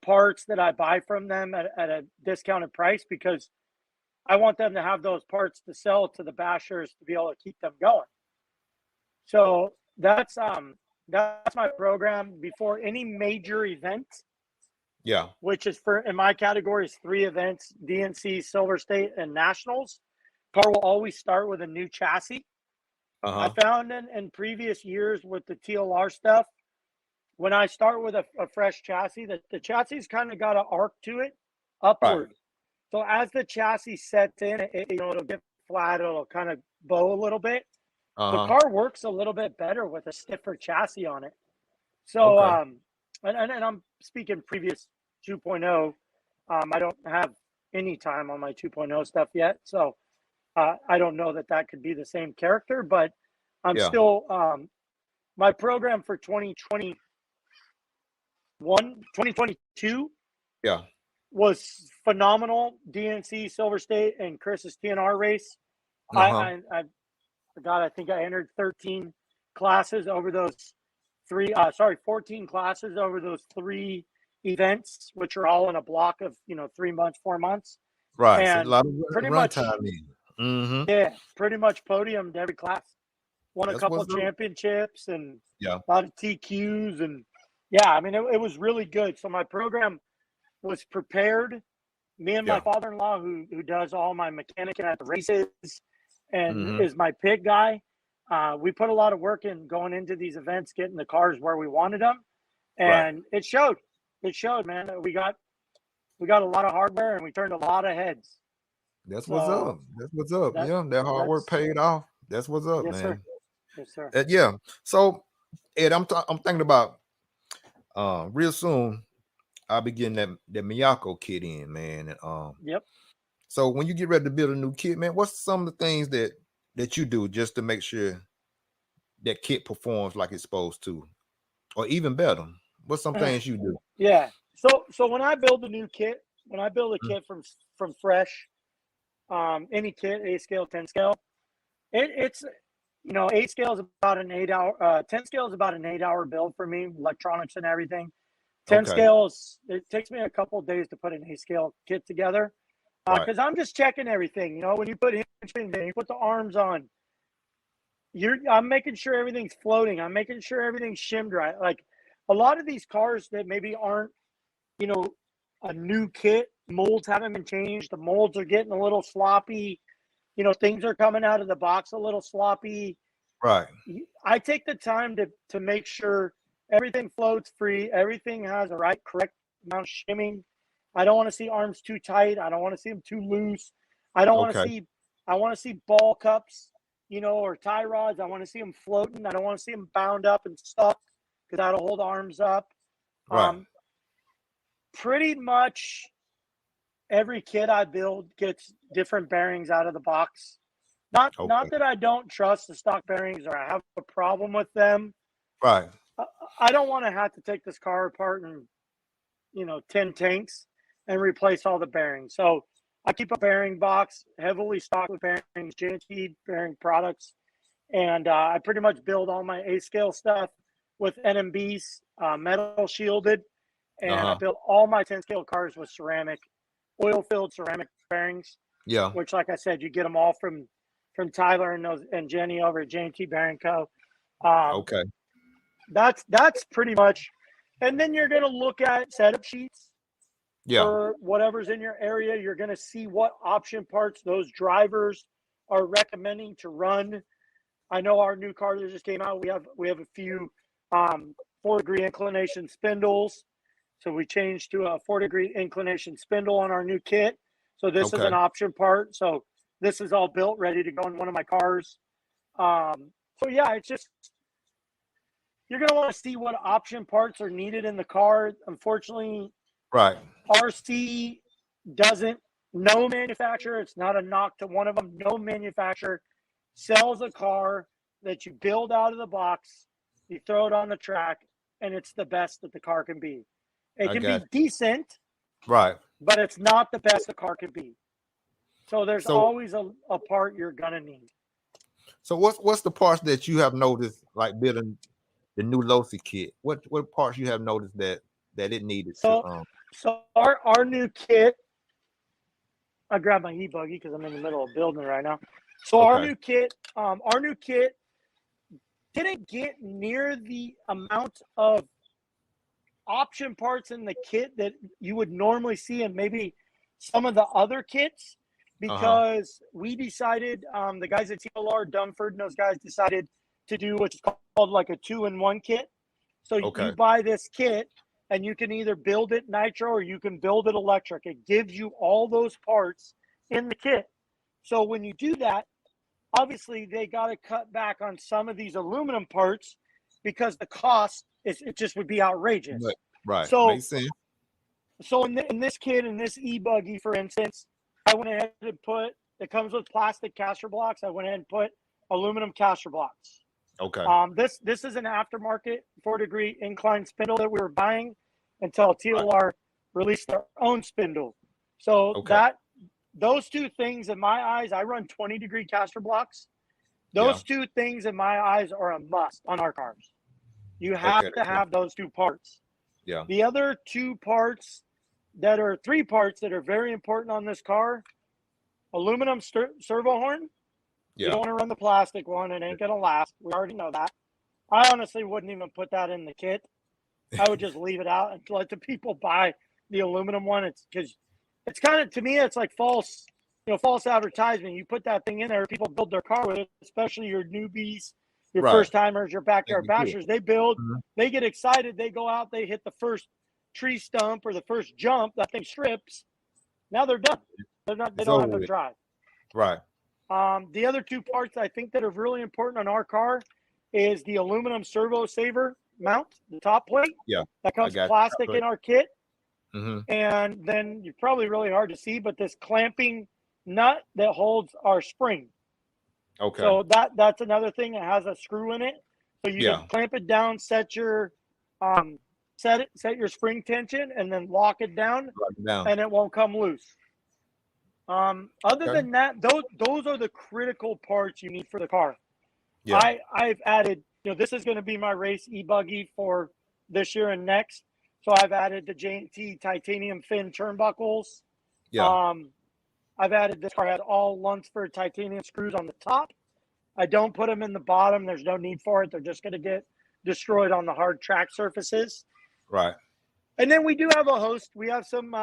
parts that I buy from them at a discounted price, because I want them to have those parts to sell to the bashers to be able to keep them going. So that's my program before any major event, Yeah. which is in my category is 3 events: DNC, Silver State, and Nationals. Car will always start with a new chassis. I Uh-huh. found in previous years with the TLR stuff, when I start with a fresh chassis, the chassis kind of got an arc to it Right. upward. So as the chassis sets in, it'll get flat, it'll kind of bow a little bit. The Uh-huh. car works a little bit better with a stiffer chassis on it. So Okay. and I'm speaking previous 2.0. I don't have any time on my 2.0 stuff yet, so I don't know that could be the same character, but I'm Yeah. still my program for 2022 Yeah. was phenomenal. DNC, Silver State, and Chris's TNR race. Uh-huh. I forgot. I think I entered 13 classes over those 14 classes over those 3 events, which are all in a block of 3 months, 4 months, Right. So a and lot of pretty run much, time in. Mm-hmm. yeah, pretty much podiumed every class. Won a That's couple what's up. championships and Yeah. a lot of TQs, and yeah, I mean it was really good. So my program was prepared. Me and my Yeah. father-in-law, who does all my mechanicing at the races and Mm-hmm. is my pit guy, we put a lot of work in going into these events, getting the cars where we wanted them, Right. and it showed. It showed, man. We got a lot of hardware and we turned a lot of heads. That's what's So up. That's what's up. that Yeah, that hard work that's paid off. That's what's up, yes, sir. man. Yes, sir. Yeah. So, Ed, I'm thinking about real soon I'll be getting that Miyako kit in, man. And Yep. so when you get ready to build a new kit, man, what's some of the things that you do just to make sure that kit performs like it's supposed to, or even better? What's some things you do? Yeah. So when I build a new kit, when I build a Mm. kit from fresh, any kit, 8 scale, 10 scale, it's 8 scale is about an 8 hour, 10 scale is about an 8 hour build for me, electronics and everything. 10 Okay. scales, it takes me a couple of days to put an 8 scale kit together. Right. Because I'm just checking everything. When you put hinge pins in, you put the arms on, I'm making sure everything's floating. I'm making sure everything's shimmed right. Like a lot of these cars that maybe aren't, you know, a new kit, molds haven't been changed. The molds are getting a little sloppy. Things are coming out of the box a little sloppy. Right. I take the time to make sure everything floats free, everything has the correct amount of shimming. I don't want to see arms too tight. I don't want to see them too loose. I don't want to Okay. see. I want to see ball cups, or tie rods. I want to see them floating. I don't want to see them bound up and stuck because that'll hold arms up. Right. Pretty much every kit I build gets different bearings out of the box. Not Okay. that I don't trust the stock bearings or I have a problem with them. Right. I don't want to have to take this car apart and 10 tanks and replace all the bearings. So I keep a bearing box heavily stocked with bearings, JT bearing products, and I pretty much build all my A scale stuff with NMBs, metal shielded, and I Uh-huh. built all my 10 scale cars with ceramic, oil filled ceramic bearings, Yeah. which, like I said, you get them all from Tyler and Jenny over at J&T Bearing Co. Um, Okay. that's pretty much, and then you're going to look at setup sheets Yeah. for whatever's in your area. You're going to see what option parts those drivers are recommending to run. I know our new car that just came out, we have a few 4-degree inclination spindles. So we changed to a 4-degree inclination spindle on our new kit. So this is Okay. an option part. So this is all built, ready to go in one of my cars. So yeah, it's just, you're going to want to see what option parts are needed in the car. Unfortunately, Right. RC doesn't, no manufacturer, it's not a knock to one of them, no manufacturer sells a car that you build out of the box, you throw it on the track, and it's the best that the car can be. It I can be got you. decent, Right. but it's not the best the car can be. So there's So always a part you're gonna need. what's the parts that you have noticed like building the new Losi kit? What parts you have noticed that it needed to So so our new kit, I grabbed my e-buggy because I'm in the middle of building right now. So okay. our new kit didn't get near the amount of option parts in the kit that you would normally see in maybe some of the other kits, Uh-huh. because we decided, the guys at TLR, Dunford and those guys decided to do what's called like a 2-in-1 kit. So Okay. you buy this kit and you can either build it nitro or you can build it electric. It gives you all those parts in the kit. So when you do that, obviously they got to cut back on some of these aluminum parts because the cost it just would be outrageous. Right. So Makes sense. in this kit, in this e-buggy, for instance, I went ahead and put, it comes with plastic caster blocks. I went ahead and put aluminum caster blocks. Okay. This is an aftermarket 4-degree incline spindle that we were buying until Right. TLR released their own spindle. So Okay. those two things in my eyes, I run 20-degree caster blocks. Yeah. Those two things in my eyes are a must on our cars. You have Okay. to have those two parts. Yeah. The other three parts that are very important on this car: aluminum servo horn. You Yeah. don't want to run the plastic one; it ain't gonna last. We already know that. I honestly wouldn't even put that in the kit. I would just leave it out and let the people buy the aluminum one. It's because it's kind of, to me, it's like false advertisement. You put that thing in there, people build their car with it, especially your newbies, your Right. first timers, your backyard bashers. They build, Mhm. they get excited, they go out, they hit the first tree stump or the first jump, that thing strips. Now they're done. They It's don't over have no with. drive. Right. The other two parts I think that are really important on our car is the aluminum servo saver mount, the top plate. Yeah. That I comes got plastic in our kit. Mm-hmm. And then you're probably really hard to see, but this clamping nut that holds our spring. Okay. So that's another thing. It has a screw in it, so you Yeah. can clamp it down, set your set your spring tension, and then lock it down, Lock it down. and it won't come loose. Other Okay. than that, those are the critical parts you need for the car. Yeah. I've added, this is going to be my race e-buggy for this year and next. So I've added the JT titanium fin turnbuckles. Yeah. I've added, this car has all Lunsford titanium screws on the top. I don't put them in the bottom. There's no need for it. They're just going to get destroyed on the hard track surfaces. Right. And then we do have a host. We have some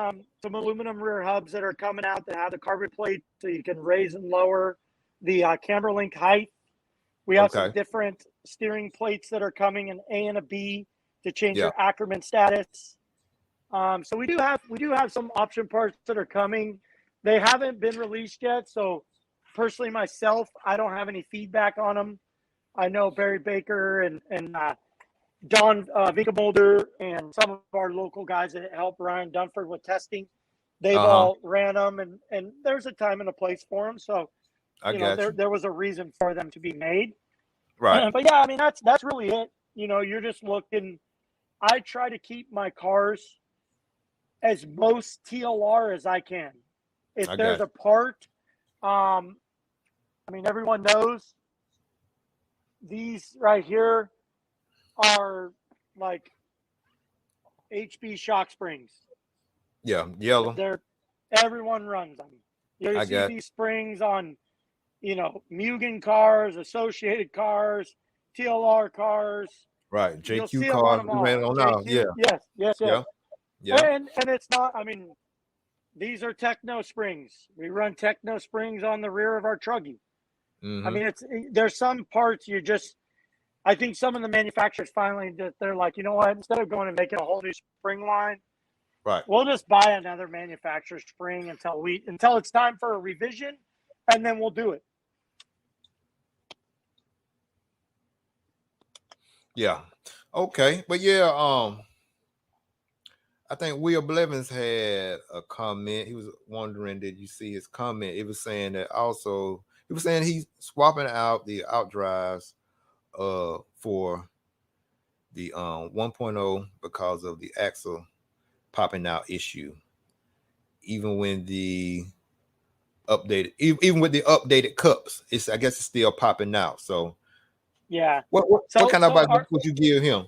aluminum rear hubs that are coming out that have the carbon plate, so you can raise and lower the camber link height. We have some Okay. different steering plates that are coming, an A and a B, to change Yeah. your Ackerman status. So we do have some option parts that are coming. They haven't been released yet. So personally, myself, I don't have any feedback on them. I know Barry Baker and Don Vinkelmolder and some of our local guys that help Ryan Dunford with testing. They've all ran them, and there's a time and a place for them. So I got you. there was a reason for them to be made. Right. But yeah, I mean, that's really it. You're just looking. I try to keep my cars as most TLR as I can. If I there's got a part, I mean, everyone knows these right here are like HB shock springs. Yeah. Yellow. Everyone runs them. You I see got these springs on, Mugen cars, Associated cars, TLR cars. right. You'll JQ see them on cars. them We ran all. it on now. Yeah. JQ, yes. Yeah. Yeah. And it's not. I mean, these are Techno springs. We run Techno springs on the rear of our Truggy. Mm-hmm. I mean, there's some parts I think some of the manufacturers finally, they're like, you know what? Instead of going and making a whole new spring line, Right. we'll just buy another manufacturer's spring until it's time for a revision, and then we'll do it. Yeah. Okay. But yeah, I think Will Blevins had a comment. He was wondering, did you see his comment? It was saying that also, he was saying he's swapping out the Outdrives for the 1.0 because of the axle popping out issue. Even when the updated, even with the updated cups, I guess it's still popping out. So Yeah. what kind of advice would you give him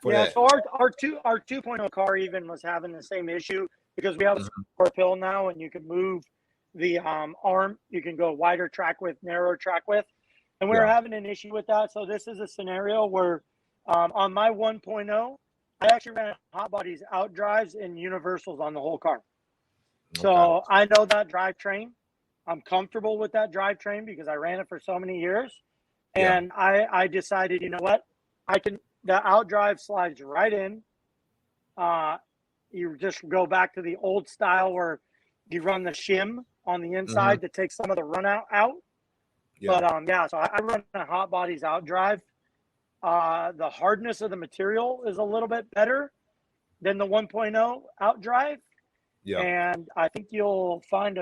for that? So our 2.0 car even was having the same issue, because we have a square pill now, and you can move the arm. You can go wider track width, narrower track width, and we were having an issue with that. So this is a scenario where on my 1.0, I actually ran hot bodies, Outdrives, and universals on the whole car. Okay. So I know that drivetrain. I'm comfortable with that drivetrain because I ran it for so many years. And I decided, you know what? The Outdrive slides right in. You just go back to the old style where you run the shim on the inside to take some of the run out. Yeah. But so I run a hot bodies Outdrive. The hardness of the material is a little bit better. than the 1.0 Outdrive. Yeah. And I think you'll find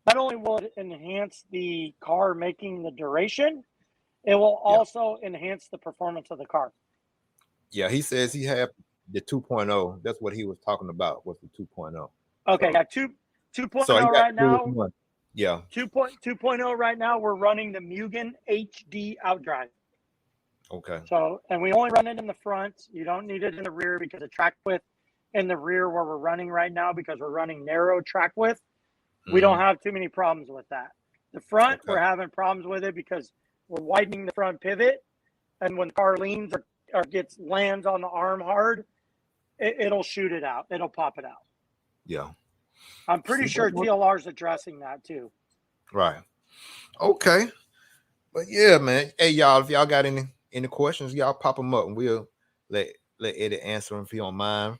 not only will it enhance the car making the duration, it will Yeah. also enhance the performance of the car. Yeah. He says he had the 2.0. That's what he was talking about, was the 2.0. Okay, So, yeah, 2.0 so he got right to do with now. one. Yeah. 2.0 right now, we're running the Mugen HD Outdrive. Okay. So, and we only run it in the front. You don't need it in the rear because the track width in the rear where we're running right now, because we're running narrow track width, we don't have too many problems with that. The front, Okay. we're having problems with it because we're widening the front pivot, and when the car leans or lands on the arm hard, it'll shoot it out. It'll pop it out. Yeah. I'm pretty sure TLR's addressing that too. Right. Okay. But yeah, man. Hey, y'all, if y'all got any questions, y'all pop them up and we'll let Eddie answer them if he don't mind.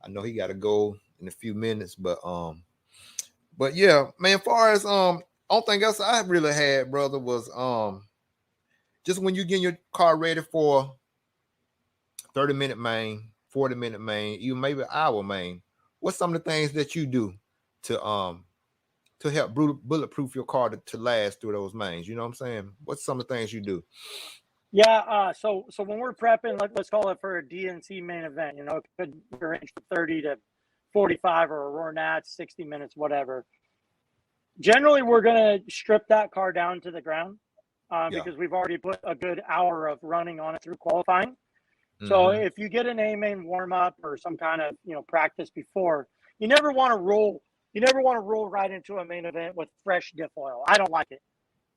I know he got to go in a few minutes, but yeah, man, as far as only thing else I really had, brother, was just when you get your car ready for 30-minute main, 40-minute main, even maybe hour main, what's some of the things that you do to help bulletproof your car to last through those mains? You know what I'm saying? What's some of the things you do? Yeah, so when we're prepping, let's call it for a DNC main event, it could range from 30 to 45 or a Roar Nats, 60 minutes, whatever. Generally, we're going to strip that car down to the ground because we've already put a good hour of running on it through qualifying. So if you get an A-main warm-up or some kind of, practice before, you never want to roll right into a main event with fresh diff oil. I don't like it.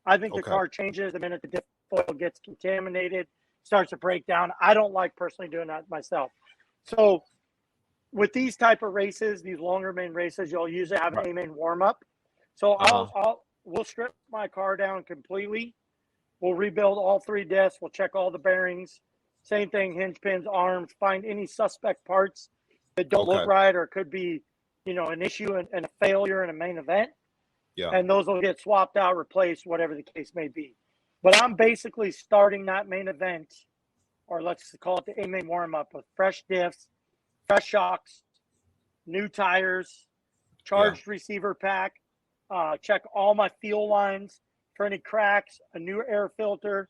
I think the car changes the minute the diff oil gets contaminated, starts to break down. I don't like personally doing that myself. So with these type of races, these longer main races, you'll usually have an A-main warm-up. So we'll strip my car down completely. We'll rebuild all 3 discs. We'll check all the bearings. Same thing, hinge pins, arms, find any suspect parts that don't look right or could be, an issue and a failure in a main event. Yeah. And those will get swapped out, replaced, whatever the case may be. But I'm basically starting that main event, or let's call it the A-main warm-up, with fresh diffs, fresh shocks, new tires, charged receiver pack, check all my fuel lines for any cracks, a new air filter,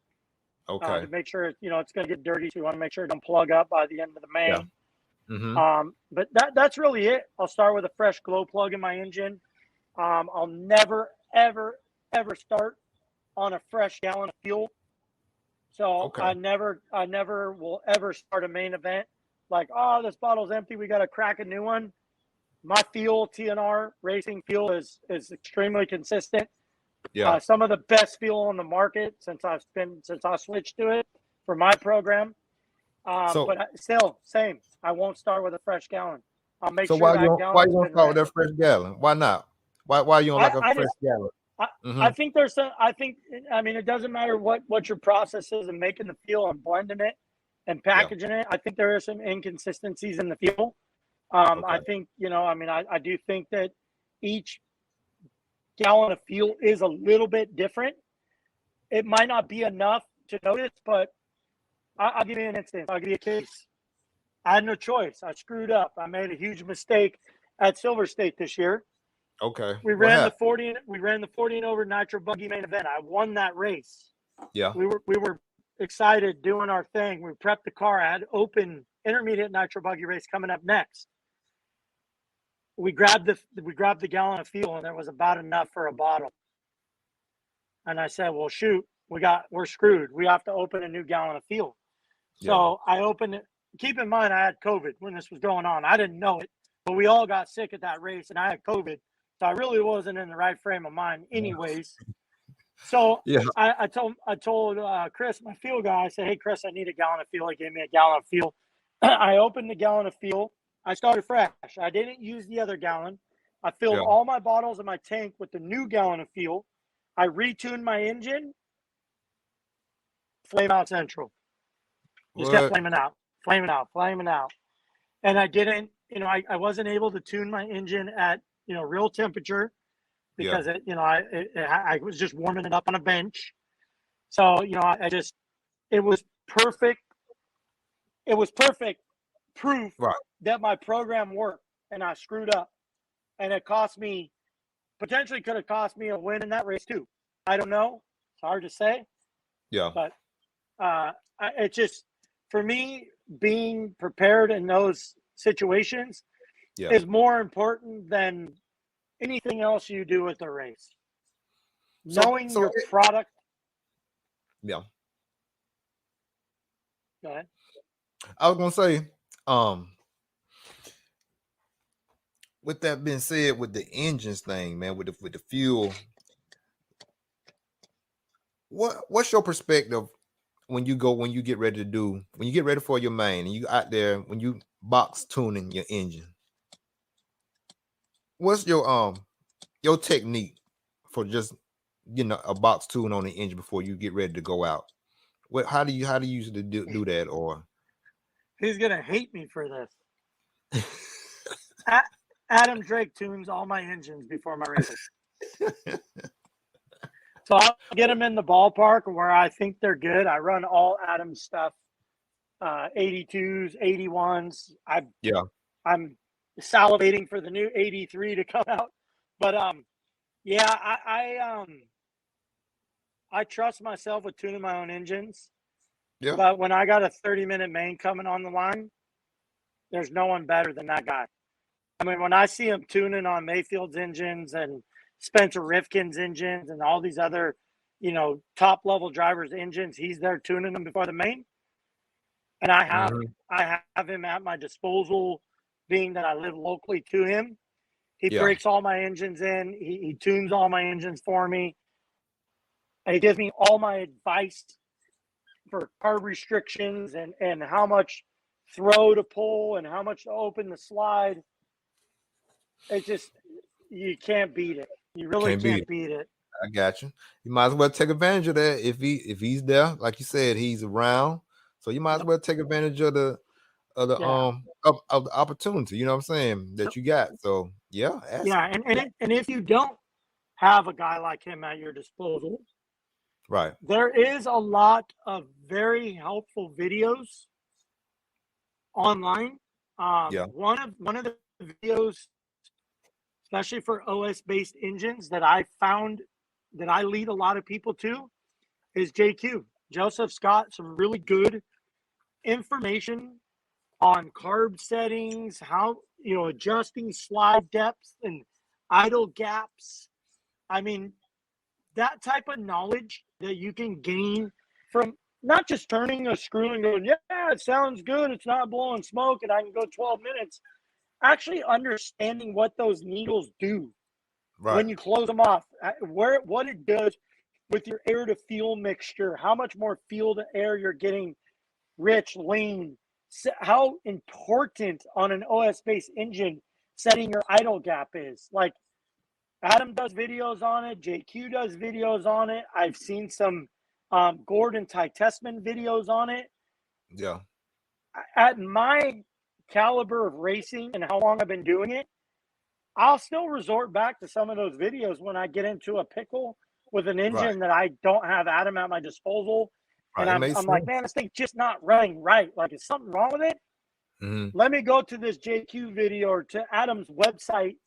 to make sure it's going to get dirty. So you want to make sure it don't plug up by the end of the main. Yeah. But that's really it. I'll start with a fresh glow plug in my engine. I'll never, ever, ever start on a fresh gallon of fuel. So I never will ever start a main event like, oh, this bottle's empty, we got to crack a new one. My fuel, TNR racing fuel, is extremely consistent. Yeah. Some of the best fuel on the market since I switched to it for my program. But still, same. I won't start with a fresh gallon. I'll make sure that gallon. Why you won't start with that fresh gallon? Why not? Why you don't like a fresh gallon? I think it doesn't matter what your process is in making the fuel and blending it and packaging it. I think there are some inconsistencies in the fuel. I think, I do think that each gallon of fuel is a little bit different. It might not be enough to notice, but I'll give you an instance. I'll give you a case. I had no choice. I screwed up. I made a huge mistake at Silver State this year. Okay. We ran the 40 and over nitro buggy main event. I won that race. Yeah. We were excited doing our thing. We prepped the car. I had open intermediate nitro buggy race coming up next. We grabbed the gallon of fuel, and there was about enough for a bottle. And I said, well, shoot, we're screwed. We have to open a new gallon of fuel. So I opened it. Keep in mind, I had COVID when this was going on. I didn't know it, but we all got sick at that race, and I had COVID. So I really wasn't in the right frame of mind anyways. So I told Chris, my fuel guy, I said, hey, Chris, I need a gallon of fuel. He gave me a gallon of fuel. I opened the gallon of fuel. I started fresh. I didn't use the other gallon. I filled all my bottles in my tank with the new gallon of fuel. I retuned my engine. Flame out central. Just kept flaming out. And I didn't, I wasn't able to tune my engine at, real temperature because I was just warming it up on a bench. So, it was perfect. It was perfect proof Right. that my program worked and I screwed up. And it cost me, potentially could have cost me a win in that race too. I don't know. It's hard to say. Yeah. But it's just, for me, being prepared in those situations Yeah. is more important than anything else you do with the race. Knowing your product. Yeah. Go ahead. I was gonna say, with that being said, with the engines thing, man, with the fuel, what's your perspective when you get ready for your main and you out there when you box tuning your engine? What's your technique for just getting a box tune on the engine before you get ready to go out? How do you usually do that? Or He's gonna hate me for this. Adam Drake tunes all my engines before my races. So I'll get them in the ballpark where I think they're good. I run all Adam's stuff, 82s, 81s. Yeah. I'm salivating for the new 83 to come out. But yeah, I trust myself with tuning my own engines. Yeah. But when I got a 30-minute main coming on the line, there's no one better than that guy. I mean, when I see him tuning on Mayfield's engines and Spencer Rifkin's engines and all these other, top level drivers' engines, he's there tuning them before the main. And I have him at my disposal, being that I live locally to him. He breaks all my engines in. He tunes all my engines for me. And he gives me all my advice for carb restrictions and how much throw to pull and how much to open the slide. It's just, you can't beat it. You really can't beat it. I got you. You might as well take advantage of that if he's there, like you said, he's around. So you might as well take advantage of the opportunity. You know what I'm saying, that you got. So yeah. And if you don't have a guy like him at your disposal, right, there is a lot of very helpful videos online. One of the videos, especially for OS based engines, that I found that I lead a lot of people to is JQ. Joseph's got some really good information on carb settings, how, adjusting slide depths and idle gaps. I mean, that type of knowledge that you can gain from not just turning a screw and going, yeah, it sounds good, it's not blowing smoke, and I can go 12 minutes. Actually understanding what those needles do when you close them off, what it does with your air to fuel mixture, how much more fuel to air you're getting, rich, lean, how important on an OS based engine setting your idle gap is. Like, Adam does videos on it, JQ does videos on it. I've seen some Gordon Titesman videos on it. Yeah. At my caliber of racing and how long I've been doing it, I'll still resort back to some of those videos when I get into a pickle with an engine that I don't have Adam at my disposal. And I'm like, man, this thing's just not running right. Like, is something wrong with it? Mm-hmm. Let me go to this JQ video or to Adam's website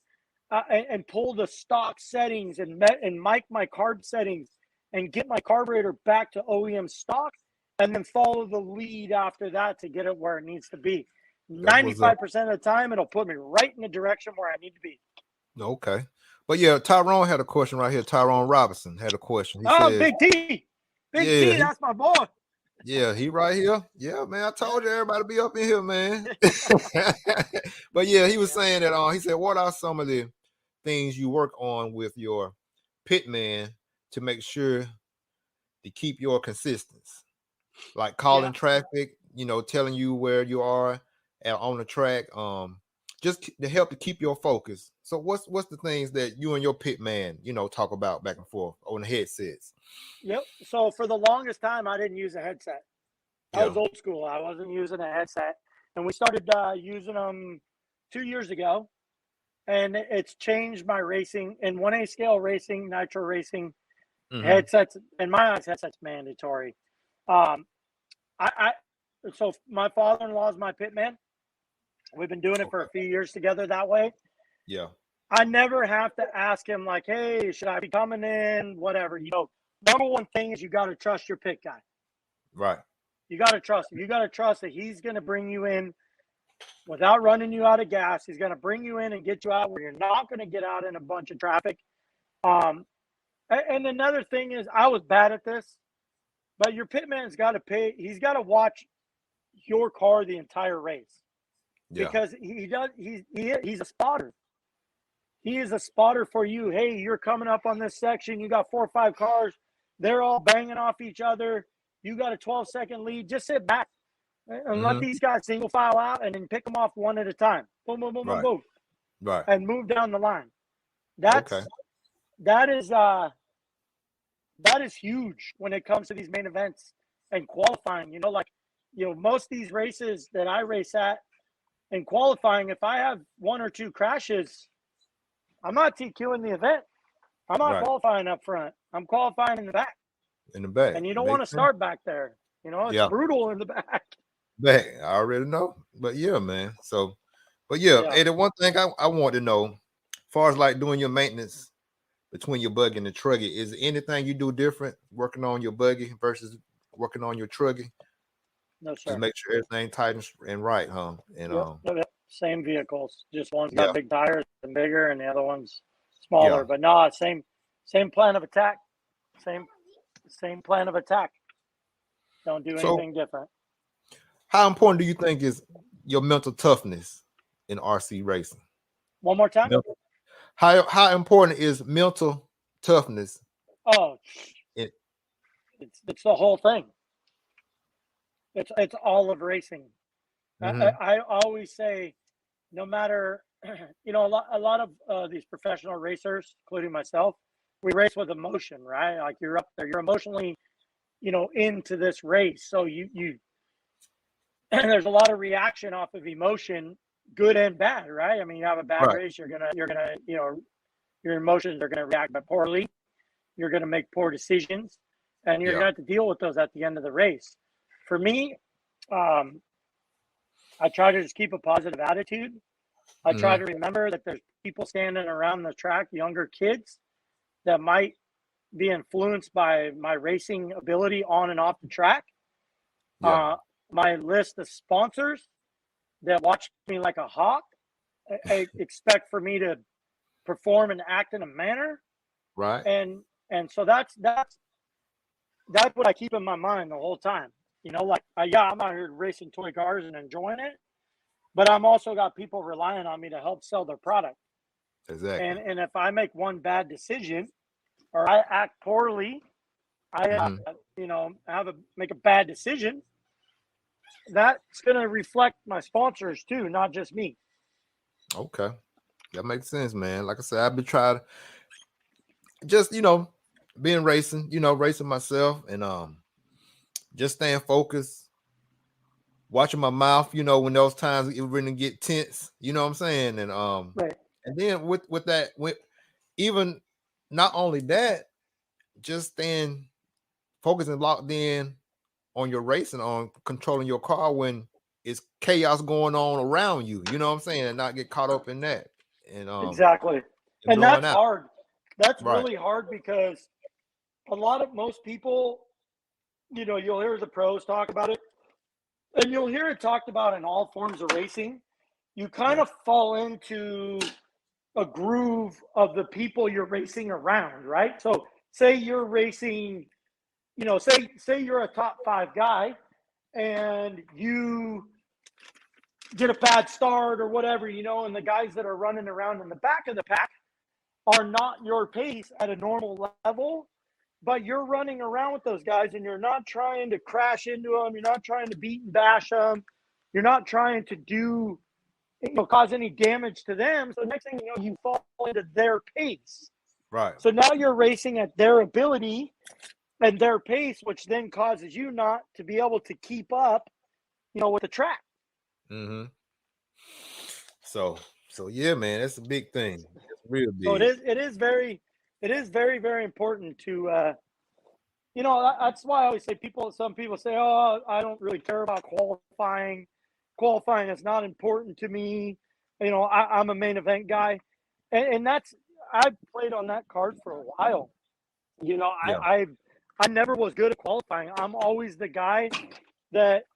and pull the stock settings and mic my carb settings and get my carburetor back to OEM stock, and then follow the lead after that to get it where it needs to be. 95% of the time, it'll put me right in the direction where I need to be. Okay. But yeah, Tyrone had a question right here. Tyrone Robinson had a question. He says, Big T. Big T, that's my boy. Yeah, he right here. Yeah, man. I told you everybody to be up in here, man. But yeah, he was saying that he said, what are some of the things you work on with your pit man to make sure to keep your consistency? Like calling traffic, telling you where you are on the track, just to help to keep your focus. So what's the things that you and your pit man, talk about back and forth on the headsets? Yep. So for the longest time, I didn't use a headset. I was old school. I wasn't using a headset. And we started using them 2 years ago. And it's changed my racing. In 1A scale racing, nitro racing, headsets, in my eyes, headsets mandatory. So my father-in-law is my pit man. We've been doing it for Okay. a few years together that way. Yeah. I never have to ask him like, hey, should I be coming in? Whatever. Number one thing is you got to trust your pit guy. Right. You got to trust him. You got to trust that he's going to bring you in without running you out of gas. He's going to bring you in and get you out where you're not going to get out in a bunch of traffic. And another thing is, I was bad at this, but your pit man's got to pay. He's got to watch your car the entire race Yeah. because he's a spotter. He is a spotter for you. Hey, you're coming up on this section. You got 4 or 5 cars. They're all banging off each other. You got a 12-second lead. Just sit back and let Mm-hmm. these guys single file out and then pick them off one at a time. Boom, boom, boom, boom, Right. boom, Right. and move down the line. Okay. That is huge when it comes to these main events and qualifying. Most of these races that I race at in qualifying, if I have 1 or 2 crashes, I'm not TQing the event. I'm not Right. qualifying up front. I'm qualifying in the back. In the back. And you don't want to start back there. It's Yeah. brutal in the back. Back. I already know. But yeah, man. So, but yeah, Yeah. Eddie, one thing I want to know, as far as like doing your maintenance between your buggy and the truggy, is there anything you do different working on your buggy versus working on your truggy? No, Just sir. make sure everything tight and right, huh? And Yep. Same vehicles. Just one's Yeah. got big tires and bigger, and the other one's smaller. Yeah. But no, same plan of attack. Same plan of attack. Don't do So, anything different. how important do you think is your mental toughness in RC racing? One more time. How important is mental toughness? Oh, It, it's the whole thing. It's all of racing. Mhm. I always say, no matter, a lot of these professional racers, including myself, we race with emotion, right? Like you're up there, you're emotionally, into this race. So you and there's a lot of reaction off of emotion, good and bad, right? I mean, you have a bad Right. race, you're gonna, your emotions are gonna react poorly. You're gonna make poor decisions, and you're Yeah. gonna have to deal with those at the end of the race. For me, I try to just keep a positive attitude. I try to remember that there's people standing around the track, younger kids, that might be influenced by my racing ability on and off the track. Yeah. My list of sponsors that watch me like a hawk, I expect for me to perform and act in a manner, Right. and so that's what I keep in my mind the whole time. I'm out here racing toy cars and enjoying it, but I'm also got people relying on me to help sell their product. Exactly. And if I make one bad decision or I act poorly, I make a bad decision, that's going to reflect my sponsors too, not just me. Okay. That makes sense, man. Like I said, I've been trying to just, being racing, racing myself and just staying focused, watching my mouth, when those times it really get tense, you know what I'm saying? And Right. and then with that, with even not only that, just staying focused and locked in on your racing, on controlling your car when it's chaos going on around you, you know what I'm saying, and not get caught up in that. And Exactly. And blowing that's out. hard. That's Right. really hard because most people, you'll hear the pros talk about it, and you'll hear it talked about in all forms of racing. You kind of fall into a groove of the people you're racing around, right? So say you're racing, say you're a top 5 guy and you get a bad start or whatever, and the guys that are running around in the back of the pack are not your pace at a normal level, but you're running around with those guys and you're not trying to crash into them. You're not trying to beat and bash them. You're not trying to cause any damage to them. So next thing you know, you fall into their pace. Right. So now you're racing at their ability and their pace, which then causes you not to be able to keep up, with the track. Mm-hmm. So yeah, man, that's a big thing. It's real big. So it is very, very important to, that's why I always say some people say, oh, I don't really care about qualifying. qualifying is not important to me. I'm a main event guy, and that's I played on that card for a while. You know, Yeah. I never was good at qualifying. I'm always the guy that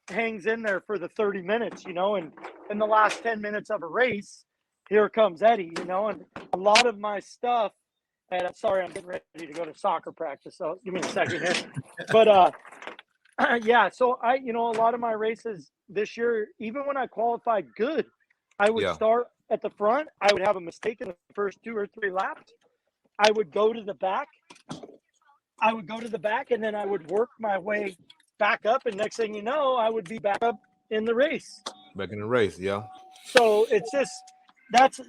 hangs in there for the 30 minutes, and in the last 10 minutes of a race, here comes Eddie, and a lot of my stuff, and I'm sorry, I'm getting ready to go to soccer practice, so give me a second here. But yeah, so a lot of my races this year, even when I qualified good, I would Yeah. start at the front. I would have a mistake in the first 2 or 3 laps. I would go to the back. And then I would work my way back up. And next thing you know, I would be back up in the race. Back in the race. Yeah. So it's just, that's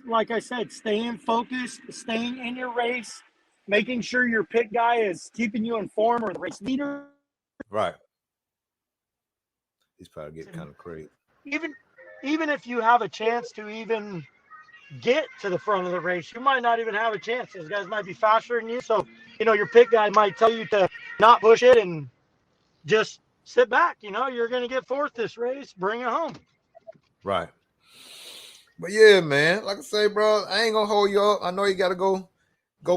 like I said, staying focused, staying in your race, making sure your pit guy is keeping you informed, or the race leader. Right. He's probably getting kind of crazy. Even even if you have a chance to even get to the front of the race, you might not even have a chance. Those guys might be faster than you. So, your pit guy might tell you to not push it and just sit back. You're going to get fourth this race. Bring it home. Right. But yeah, man, like I say, bro, I ain't gonna hold you up. I know you gotta go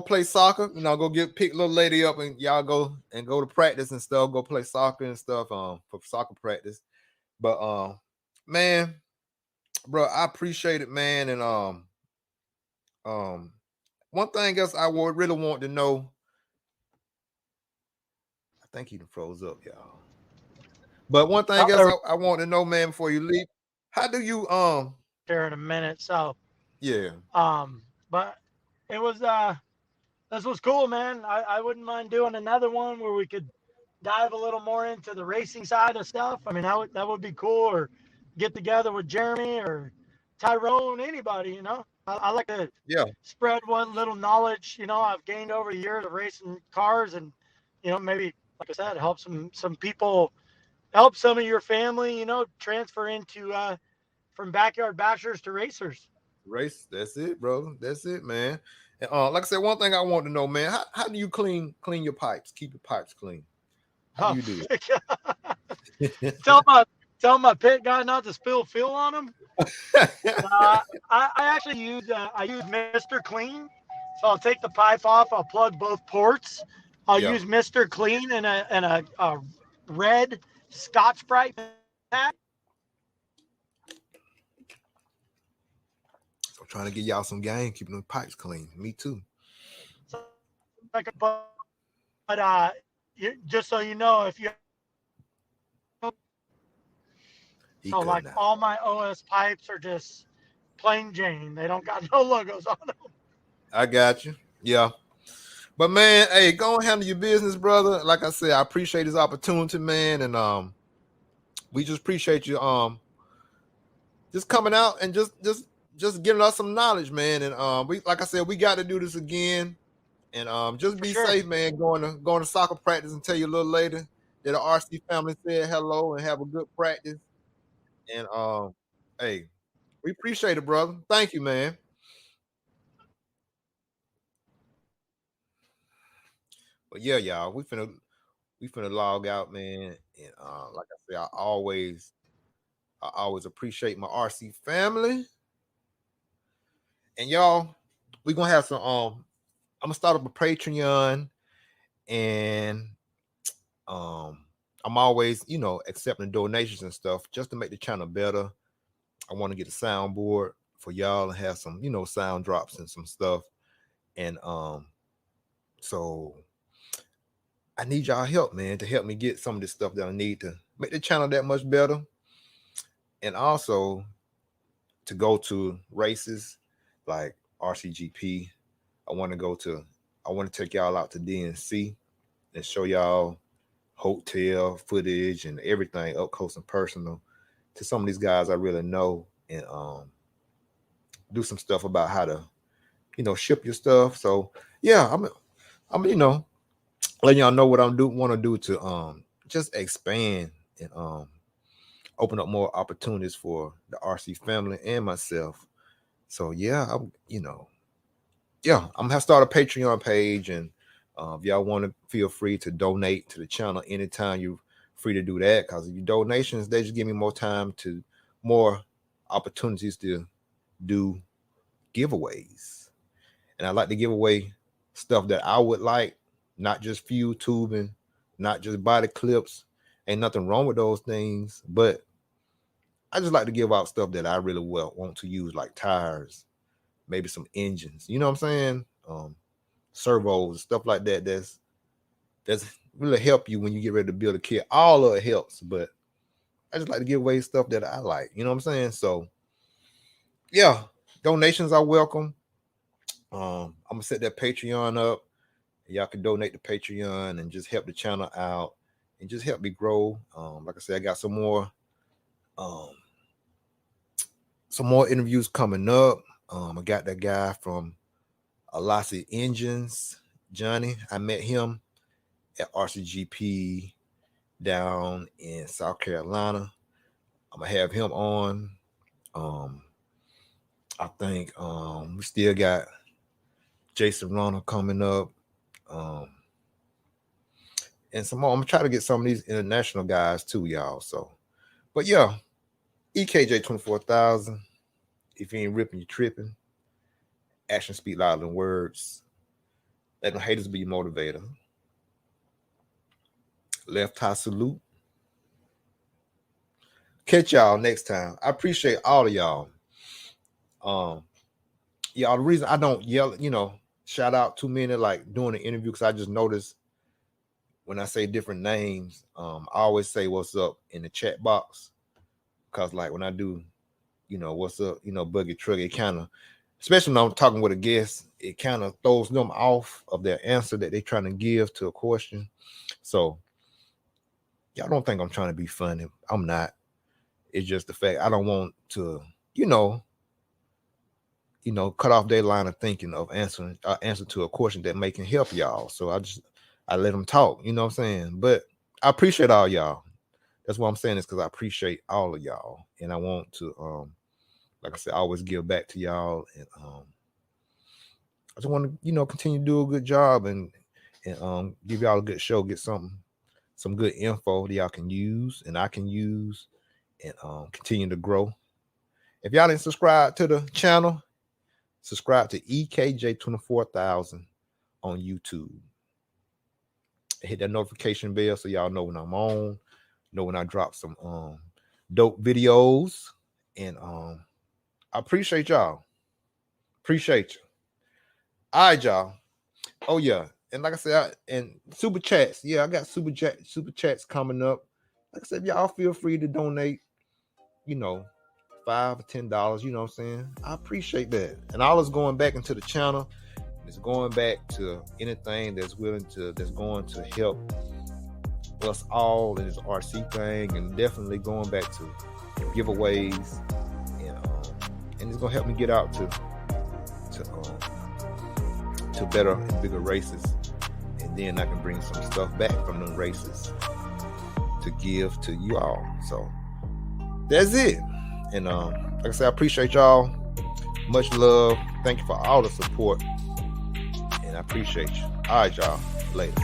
play soccer. Go pick little lady up and y'all go to practice and stuff. Go play soccer and stuff for soccer practice. But man, bro, I appreciate it, man. And one thing else I would really want to know. I think he done froze up, y'all. But one thing else I want to know, man, before you leave, how do you here in a minute. So yeah. But it was this was cool, man. I wouldn't mind doing another one where we could dive a little more into the racing side of stuff. I mean, that would be cool. Or get together with Jeremy or Tyrone, anybody. I like to spread what little knowledge I've gained over the years of racing cars, and maybe, like I said, help some people, help some of your family, transfer into from backyard bashers to racers. Race, that's it, bro. That's it, man. And like I said, one thing I want to know, man, how do you clean your pipes, keep your pipes clean? How do you do it? tell my pit guy not to spill fuel on him. I actually use Mr. Clean. So I'll take the pipe off. I'll plug both ports. I'll use Mr. Clean and a red Scotch Brite pack. So trying to get y'all some game, keeping the pipes clean. Me too. But just so you know, if you like now. All my OS pipes are just plain Jane. They don't got no logos on them. I got you. Yeah. But man, hey, go and handle your business, brother. Like I said, I appreciate this opportunity, man, and we just appreciate you just coming out and just giving us some knowledge, man. And we, like I said, we got to do this again. And just be safe, man. Going to soccer practice and tell you a little later that the RC family said hello and have a good practice. And hey, we appreciate it, brother. Thank you, man. But yeah, y'all, we finna log out, man. And like I said, I always appreciate my RC family. And y'all, we're gonna have some I'm gonna start up a Patreon, and I'm always, accepting donations and stuff just to make the channel better. I want to get a soundboard for y'all and have some, sound drops and some stuff. And so I need y'all help, man, to help me get some of this stuff that I need to make the channel that much better. And also to go to races like RCGP. I want to take y'all out to DNC and show y'all hotel footage and everything up close and personal to some of these guys I really know, and do some stuff about how to, ship your stuff. So yeah, I'm letting y'all know what want to do to just expand and open up more opportunities for the RC family and myself. So yeah, I'm gonna start a Patreon page, and if y'all want to, feel free to donate to the channel anytime you free to do that, because your donations, they just give me more opportunities to do giveaways. And I like to give away stuff that I would like, not just fuel tubing, not just body clips. Ain't nothing wrong with those things, but I just like to give out stuff that I really want to use, like tires, maybe some engines. You know what I'm saying? Servos, stuff like that. That's really help you when you get ready to build a kit. All of it helps, but I just like to give away stuff that I like. You know what I'm saying? So yeah, donations are welcome. I'm gonna set that Patreon up. Y'all can donate to Patreon and just help the channel out and just help me grow. Like I said, I got some more interviews coming up. I got that guy from Alasi Engines, Johnny. I met him at RCGP down in South Carolina. I'm gonna have him on. I think we still got Jason Ronald coming up. And some more. I'm gonna try to get some of these international guys too, y'all. So, but yeah, EKJ 24,000. If you ain't ripping, you tripping. Action speak louder than words. Let them haters be your motivator. Left high salute. Catch y'all next time. I appreciate all of y'all. Y'all, the reason I don't yell, shout out too many like doing the interview, because I just noticed when I say different names, I always say what's up in the chat box, because like when I do, what's up, buggy truck, it kind of, especially when I'm talking with a guest, it kind of throws them off of their answer that they're trying to give to a question. So y'all don't think I'm trying to be funny. I'm not. It's just the fact I don't want to, cut off their line of thinking of answer to a question that may can help y'all. So I let them talk, you know what I'm saying? But I appreciate all y'all. That's what I'm saying, is because I appreciate all of y'all. And I want to, like I said, always give back to y'all. And I just want to, continue to do a good job and give y'all a good show, get some good info that y'all can use and I can use, and continue to grow. If y'all didn't subscribe to the channel, subscribe to EKJ 24,000 on YouTube. Hit that notification bell so y'all know when I'm on, know when I drop some dope videos. And I appreciate y'all. Appreciate you. All right, y'all. Oh yeah. And like I said, and super chats. Yeah, I got super chats coming up. Like I said, y'all feel free to donate, $5 or $10, you know what I'm saying? I appreciate that. And all is going back into the channel. It's going back to anything that's going to help us all in this RC thing, and definitely going back to giveaways, and it's gonna help me get out to better and bigger races, and then I can bring some stuff back from them races to give to you all. So that's it. And like I said, I appreciate y'all. Much love. Thank you for all the support, and I appreciate you. All right, y'all. Later.